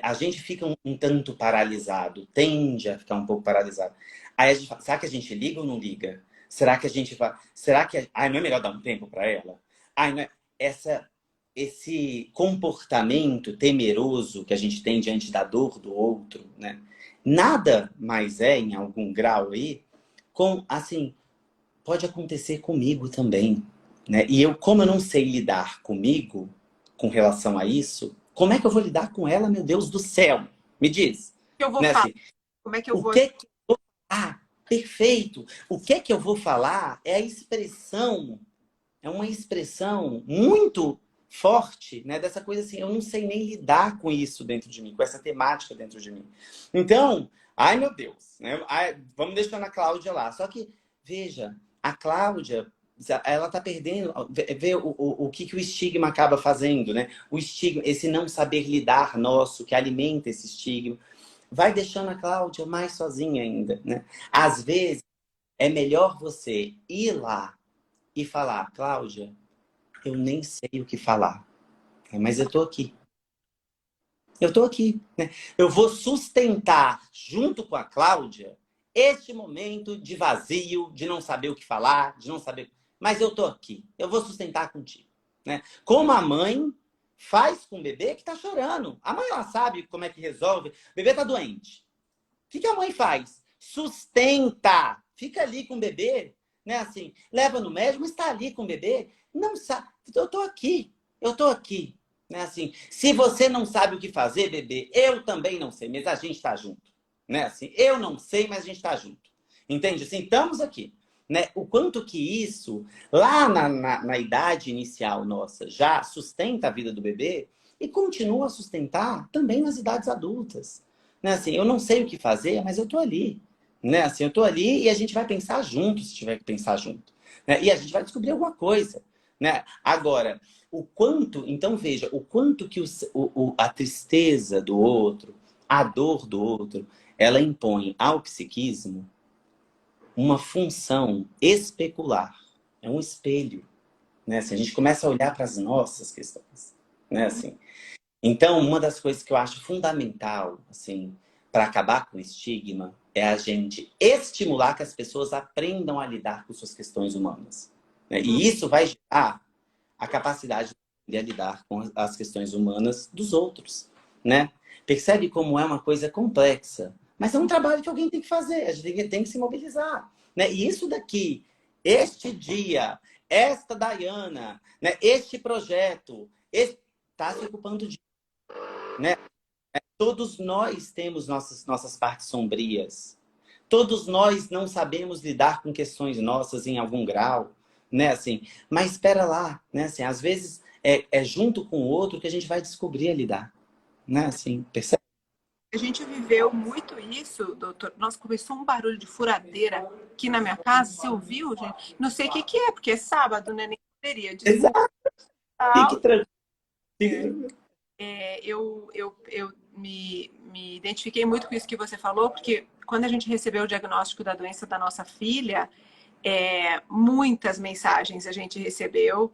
A gente fica um tanto paralisado, tende a ficar um pouco paralisado. Aí a gente fala, será que a gente liga ou não liga? Será que a gente vai... Será que... Ai, não é melhor dar um tempo para ela? Ai, não é... Esse comportamento temeroso que a gente tem diante da dor do outro, né? Nada mais é, em algum grau aí, com, assim, pode acontecer comigo também, né? E eu, como eu não sei lidar comigo com relação a isso, como é que eu vou lidar com ela, meu Deus do céu? Me diz, O que eu vou né? falar? Assim, Como é que eu o vou... que que... Ah, perfeito! O que é que eu vou falar é a expressão, é uma expressão muito forte, né? Dessa coisa assim, eu não sei nem lidar com isso dentro de mim, com essa temática dentro de mim. Então, ai meu Deus, né? Ai, vamos deixando a Cláudia lá. Só que, veja, a Cláudia, ela tá perdendo, vê o que o estigma acaba fazendo, né? O estigma, esse não saber lidar nosso, que alimenta esse estigma, vai deixando a Cláudia mais sozinha ainda, né? Às vezes, é melhor você ir lá e falar, Cláudia, eu nem sei o que falar, mas eu tô aqui. Eu tô aqui, né? Eu vou sustentar, junto com a Cláudia, este momento de vazio, de não saber o que falar, de não saber... Mas eu tô aqui. Eu vou sustentar contigo, né? Como a mãe faz com o bebê que tá chorando. A mãe, ela sabe como é que resolve. O bebê tá doente. O que a mãe faz? Sustenta. Fica ali com o bebê, né? Assim, leva no médico, mas está ali com o bebê. Não sabe. Eu tô aqui. Eu tô aqui. Né? Assim, se você não sabe o que fazer, bebê, eu também não sei, mas a gente está junto. Né? Assim, eu não sei, mas a gente está junto. Entende? Assim, estamos aqui. Né? O quanto que isso, lá na idade inicial nossa, já sustenta a vida do bebê e continua a sustentar também nas idades adultas. Né? Assim, eu não sei o que fazer, mas eu tô ali. Né? Assim, eu tô ali e a gente vai pensar junto, se tiver que pensar junto. Né? E a gente vai descobrir alguma coisa. Né? Agora, o quanto, então veja, o quanto que a tristeza do outro, a dor do outro, ela impõe ao psiquismo uma função especular. É um espelho. Né? Assim, a gente começa a olhar para as nossas questões. Né? Assim, então, uma das coisas que eu acho fundamental, assim, para acabar com o estigma, é a gente estimular que as pessoas aprendam a lidar com suas questões humanas. Né? E isso vai gerar a capacidade de lidar com as questões humanas dos outros. Né? Percebe como é uma coisa complexa, mas é um trabalho que alguém tem que fazer, a gente tem que se mobilizar. Né? E isso daqui, este dia, esta Dayana, né? Este projeto, está se ocupando de... Né? Todos nós temos nossas partes sombrias. Todos nós não sabemos lidar com questões nossas em algum grau, né? Assim, mas espera lá, né? Assim, às vezes é junto com o outro que a gente vai descobrir a lidar, né? Assim, percebe? A gente viveu muito isso, doutor. Nossa, começou um barulho de furadeira aqui na minha casa. Você ouviu, gente? Não sei o que que é, porque é sábado, né? Nem poderia. Desculpa. Exato. Fique tranquilo. Fique tranquilo. Eu me identifiquei muito com isso que você falou, porque quando a gente recebeu o diagnóstico da doença da nossa filha, muitas mensagens a gente recebeu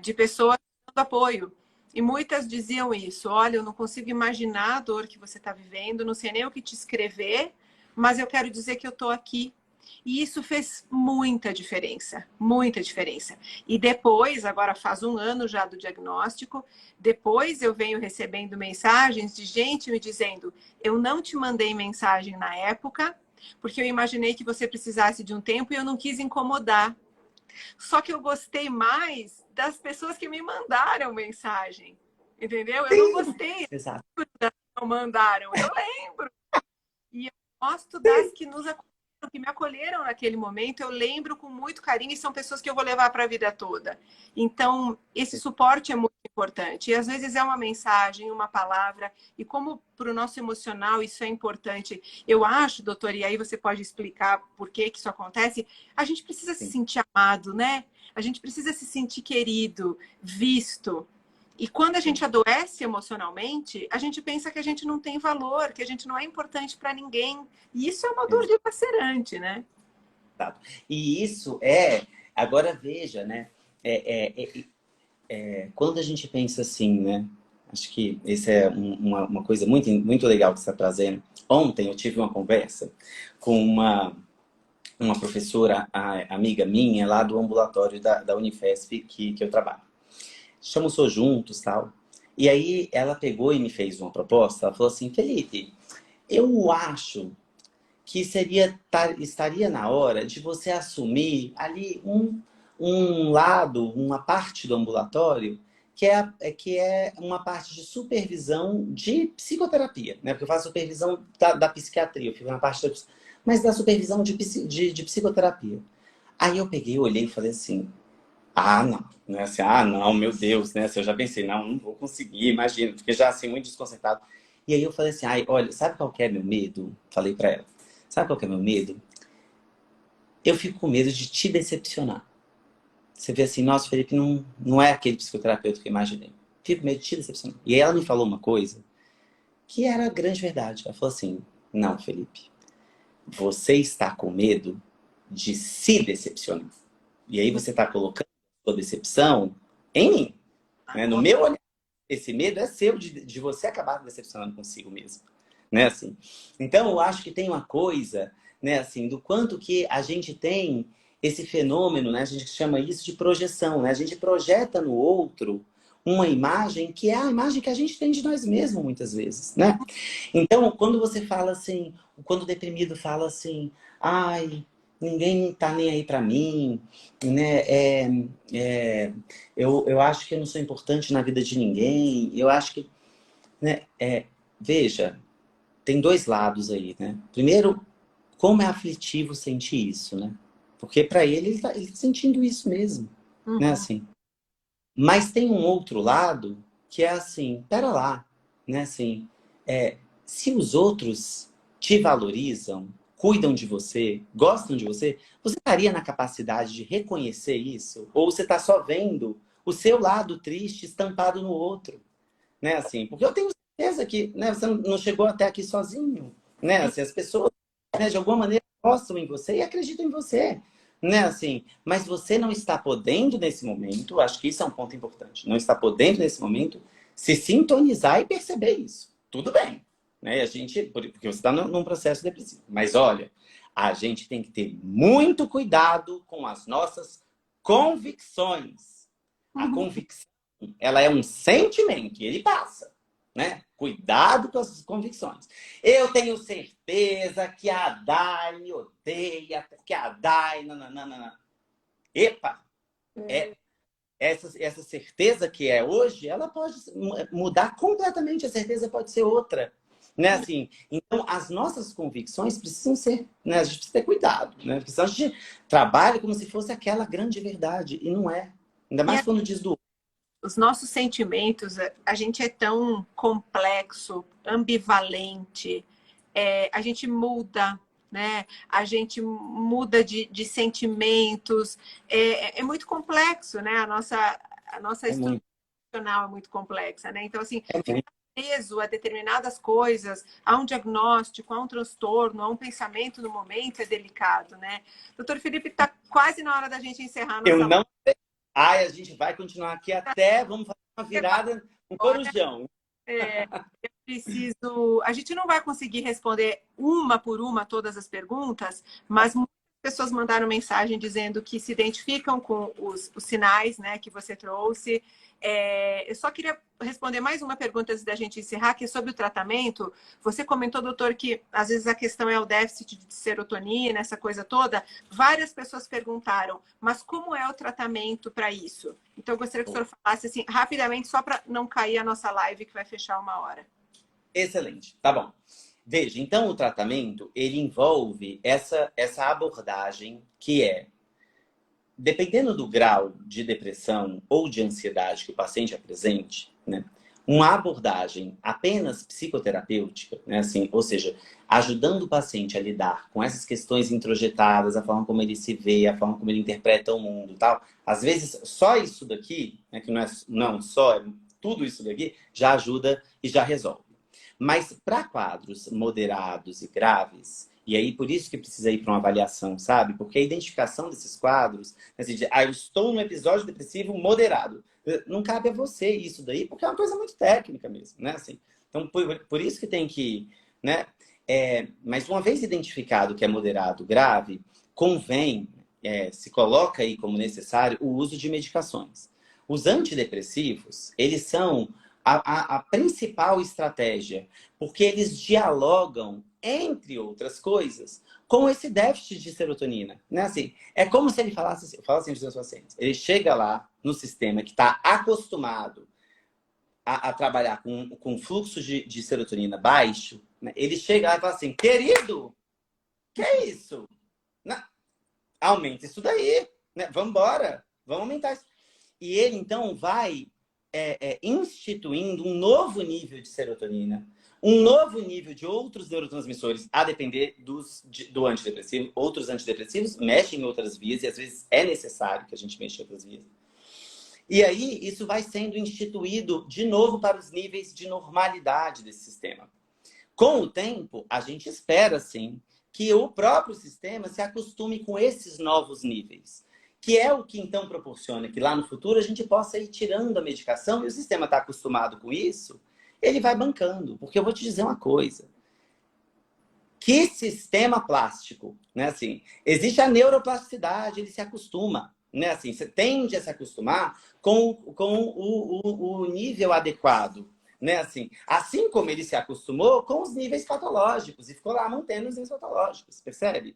de pessoas dando apoio. E muitas diziam isso: olha, eu não consigo imaginar a dor que você está vivendo, não sei nem o que te escrever, mas eu quero dizer que eu estou aqui. E isso fez muita diferença, muita diferença. E depois, agora faz um ano já do diagnóstico, depois eu venho recebendo mensagens de gente me dizendo: eu não te mandei mensagem na época, porque eu imaginei que você precisasse de um tempo e eu não quis incomodar. Só que eu gostei mais das pessoas que me mandaram mensagem, entendeu? Eu não gostei Exato. das que não mandaram, eu lembro. E eu gosto das que nos acolheram, que me acolheram naquele momento, eu lembro com muito carinho e são pessoas que eu vou levar para a vida toda. Então, esse suporte é muito importante. E às vezes é uma mensagem, uma palavra, e como para o nosso emocional isso é importante, eu acho, doutor, e aí você pode explicar por que isso acontece, a gente precisa se sentir amado, né? A gente precisa se sentir querido, visto. E quando a gente adoece emocionalmente, a gente pensa que a gente não tem valor, que a gente não é importante para ninguém. E isso é uma dor dilacerante, né? Exato. E isso agora veja, né? Quando a gente pensa assim, né? Acho que isso é uma coisa muito, muito legal que você está trazendo. Ontem eu tive uma conversa com uma professora, amiga minha, lá do ambulatório da Unifesp que eu trabalho. Almoçou juntos, tal. E aí ela pegou e me fez uma proposta. Ela falou assim, Felipe, eu acho que estaria na hora de você assumir ali um lado, uma parte do ambulatório, que é uma parte de supervisão de psicoterapia, né? Porque eu faço supervisão da psiquiatria, eu fico na parte mas da supervisão de psicoterapia. Aí eu peguei, olhei e falei assim, ah, não. Né? Assim, ah, não, meu Deus, né? Assim, eu já pensei, não vou conseguir, imagina, fiquei já assim, muito desconcertado. E aí eu falei assim, ai, olha, sabe qual que é meu medo? Falei pra ela, sabe qual que é meu medo? Eu fico com medo de te decepcionar. Você vê assim, nossa, Felipe não é aquele psicoterapeuta que eu imaginei. Fico com medo de te decepcionar. E aí ela me falou uma coisa que era a grande verdade. Ela falou assim, não, Felipe, você está com medo de se decepcionar. E aí você está colocando a sua decepção em mim. Né? No meu olhar, esse medo é seu de você acabar decepcionando consigo mesmo. Né? Assim, então, eu acho que tem uma coisa, né, assim, do quanto que a gente tem esse fenômeno, né? A gente chama isso de projeção. Né? A gente projeta no outro uma imagem que é a imagem que a gente tem de nós mesmos, muitas vezes. Né? Então, quando você fala assim, quando o deprimido fala assim, ai, ninguém tá nem aí pra mim, né? Eu acho que eu não sou importante na vida de ninguém. Eu acho que, né? Veja, tem dois lados aí, né? Primeiro, como é aflitivo sentir isso, né? Porque para ele tá sentindo isso mesmo, né? Uhum. Assim. Mas tem um outro lado que é assim, pera lá, né? Assim, se os outros te valorizam, cuidam de você, gostam de você, você estaria na capacidade de reconhecer isso? Ou você está só vendo o seu lado triste estampado no outro, né? Assim, porque eu tenho certeza que, né, você não chegou até aqui sozinho, né? Assim, as pessoas, né, de alguma maneira gostam em você e acreditam em você, né? Assim, mas você não está podendo nesse momento, acho que isso é um ponto importante, não está podendo nesse momento se sintonizar e perceber isso. Tudo bem, né? E a gente, porque você está num processo depressivo, mas olha, a gente tem que ter muito cuidado com as nossas convicções. A Uhum. convicção, ela é um sentimento e ele passa, né? Cuidado com as convicções. Eu tenho certeza que a Dai me odeia, porque a Dai... Nananana. Epa! É, essa certeza que é hoje, ela pode mudar completamente. A certeza pode ser outra. Né? Assim, então, as nossas convicções precisam ser... Né? A gente precisa ter cuidado. Né? Porque senão a gente trabalha como se fosse aquela grande verdade. E não é. Ainda E mais quando diz do... os nossos sentimentos, a gente é tão complexo, ambivalente, a gente muda, né? A gente muda de sentimentos, é muito complexo, né? A nossa É estrutura muito. emocional é muito complexa, né? Então, assim, É ficar muito. preso a determinadas coisas, a um diagnóstico, a um transtorno, a um pensamento no momento é delicado, né? Doutor Felipe, está quase na hora da gente encerrar a Eu nossa não... Ai, a gente vai continuar aqui até... Vamos fazer uma virada, um live. corujão. Preciso. A gente não vai conseguir responder uma por uma todas as perguntas, mas muitas pessoas mandaram mensagem dizendo que se identificam com os sinais, né, que você trouxe. Eu só queria responder mais uma pergunta antes da gente encerrar, que é sobre o tratamento. Você comentou, doutor, que às vezes a questão é o déficit de serotonina, essa coisa toda. Várias pessoas perguntaram, mas como é o tratamento para isso? Então, eu gostaria que o senhor falasse assim, rapidamente, só para não cair a nossa live, que vai fechar 1 hora. Excelente, tá bom. Veja, então o tratamento, ele envolve essa abordagem que é, dependendo do grau de depressão ou de ansiedade que o paciente apresente, né, uma abordagem apenas psicoterapêutica, né, assim, ou seja, ajudando o paciente a lidar com essas questões introjetadas, a forma como ele se vê, a forma como ele interpreta o mundo, tal. Às vezes, só isso daqui, né, que não só, é tudo isso daqui, já ajuda e já resolve. Mas para quadros moderados e graves, e aí por isso que precisa ir para uma avaliação, sabe? Porque a identificação desses quadros, assim, eu estou num episódio depressivo moderado. Não cabe a você isso daí, porque é uma coisa muito técnica mesmo, né? Assim, então, por isso que tem que, né? Mas uma vez identificado que é moderado, grave, convém, se coloca aí como necessário o uso de medicações. Os antidepressivos, eles são a principal estratégia, porque eles dialogam, entre outras coisas, com esse déficit de serotonina. Né? Assim, é como se ele falasse assim, eu falo assim para os meus pacientes, ele chega lá no sistema que está acostumado a trabalhar com fluxo de serotonina baixo, né? Ele chega lá e fala assim, querido, que é isso? Não, aumenta isso daí, né? Vamos embora, vamos aumentar isso. E ele, então, vai instituindo um novo nível de serotonina, um novo nível de outros neurotransmissores, a depender do antidepressivo. Outros antidepressivos mexem em outras vias, e às vezes é necessário que a gente mexa em outras vias. E aí, isso vai sendo instituído de novo para os níveis de normalidade desse sistema. Com o tempo, a gente espera, sim, que o próprio sistema se acostume com esses novos níveis. Que é o que, então, proporciona que lá no futuro a gente possa ir tirando a medicação e o sistema está acostumado com isso, ele vai bancando. Porque eu vou te dizer uma coisa. Que sistema plástico, né? Assim, existe a neuroplasticidade, ele se acostuma. Né? Assim, você tende a se acostumar com o nível adequado. Né? Assim como ele se acostumou com os níveis patológicos e ficou lá mantendo os níveis patológicos, percebe?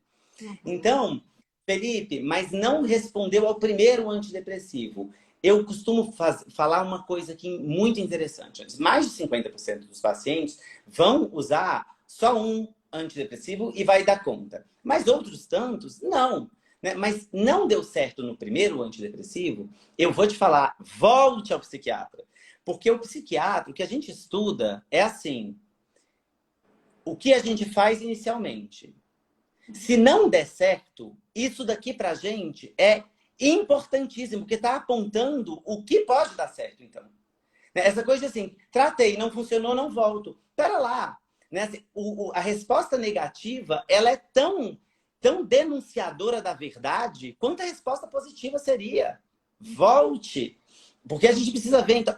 Então, Felipe, mas não respondeu ao primeiro antidepressivo. Eu costumo falar uma coisa aqui muito interessante. Mais de 50% dos pacientes vão usar só um antidepressivo e vai dar conta. Mas outros tantos, não. Né? Mas não deu certo no primeiro antidepressivo, eu vou te falar, volte ao psiquiatra. Porque o psiquiatra, o que a gente estuda é assim, o que a gente faz inicialmente. Se não der certo, isso daqui pra gente é importantíssimo, porque está apontando o que pode dar certo, então. Essa coisa de assim, tratei, não funcionou, não volto. Pera lá. Né? A resposta negativa, ela é tão denunciadora da verdade quanto a resposta positiva seria. Volte. Porque a gente precisa ver, então,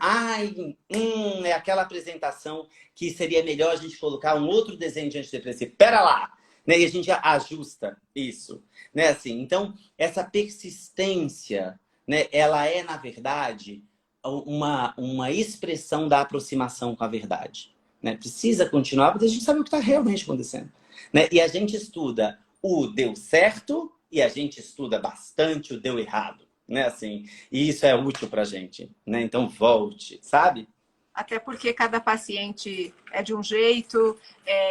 é aquela apresentação que seria melhor a gente colocar um outro desenho de antidepressivo. Pera lá. Né? E a gente ajusta isso. Né? Assim, então, essa persistência, né? Ela é, na verdade, uma expressão da aproximação com a verdade. Né? Precisa continuar, porque a gente sabe o que está realmente acontecendo. Né? E a gente estuda o deu certo e a gente estuda bastante o deu errado. Né? Assim, e isso é útil para a gente. Né? Então, volte, sabe? Até porque cada paciente é de um jeito,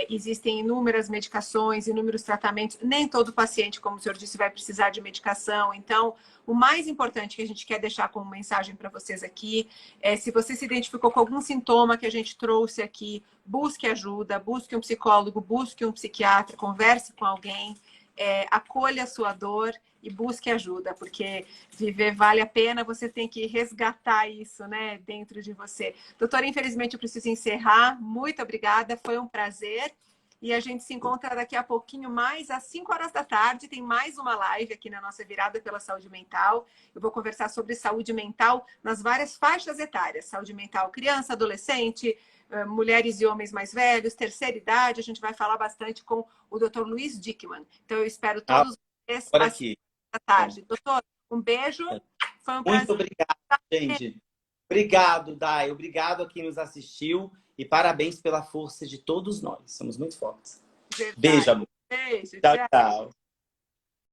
existem inúmeras medicações, inúmeros tratamentos. Nem todo paciente, como o senhor disse, vai precisar de medicação. Então, o mais importante que a gente quer deixar como mensagem para vocês aqui é, se você se identificou com algum sintoma que a gente trouxe aqui, busque ajuda, busque um psicólogo, busque um psiquiatra, converse com alguém, acolha a sua dor e busque ajuda, porque viver vale a pena, você tem que resgatar isso, né, dentro de você. Doutora, infelizmente eu preciso encerrar. Muito obrigada, foi um prazer. E a gente se encontra daqui a pouquinho mais, às 5 horas da tarde. Tem mais uma live aqui na nossa Virada pela Saúde Mental. Eu vou conversar sobre saúde mental nas várias faixas etárias. Saúde mental criança, adolescente, mulheres e homens mais velhos, terceira idade. A gente vai falar bastante com o Dr. Luiz Dickmann. Então eu espero todos vocês Por às 5 aqui. da tarde. Doutor, um beijo. Foi um Muito prazer. obrigado, gente. Obrigado, Dai. Obrigado a quem nos assistiu e parabéns pela força de todos nós. Somos muito fortes. Verdade. Beijo, amor. Beijo, Tchau, tchau. tchau.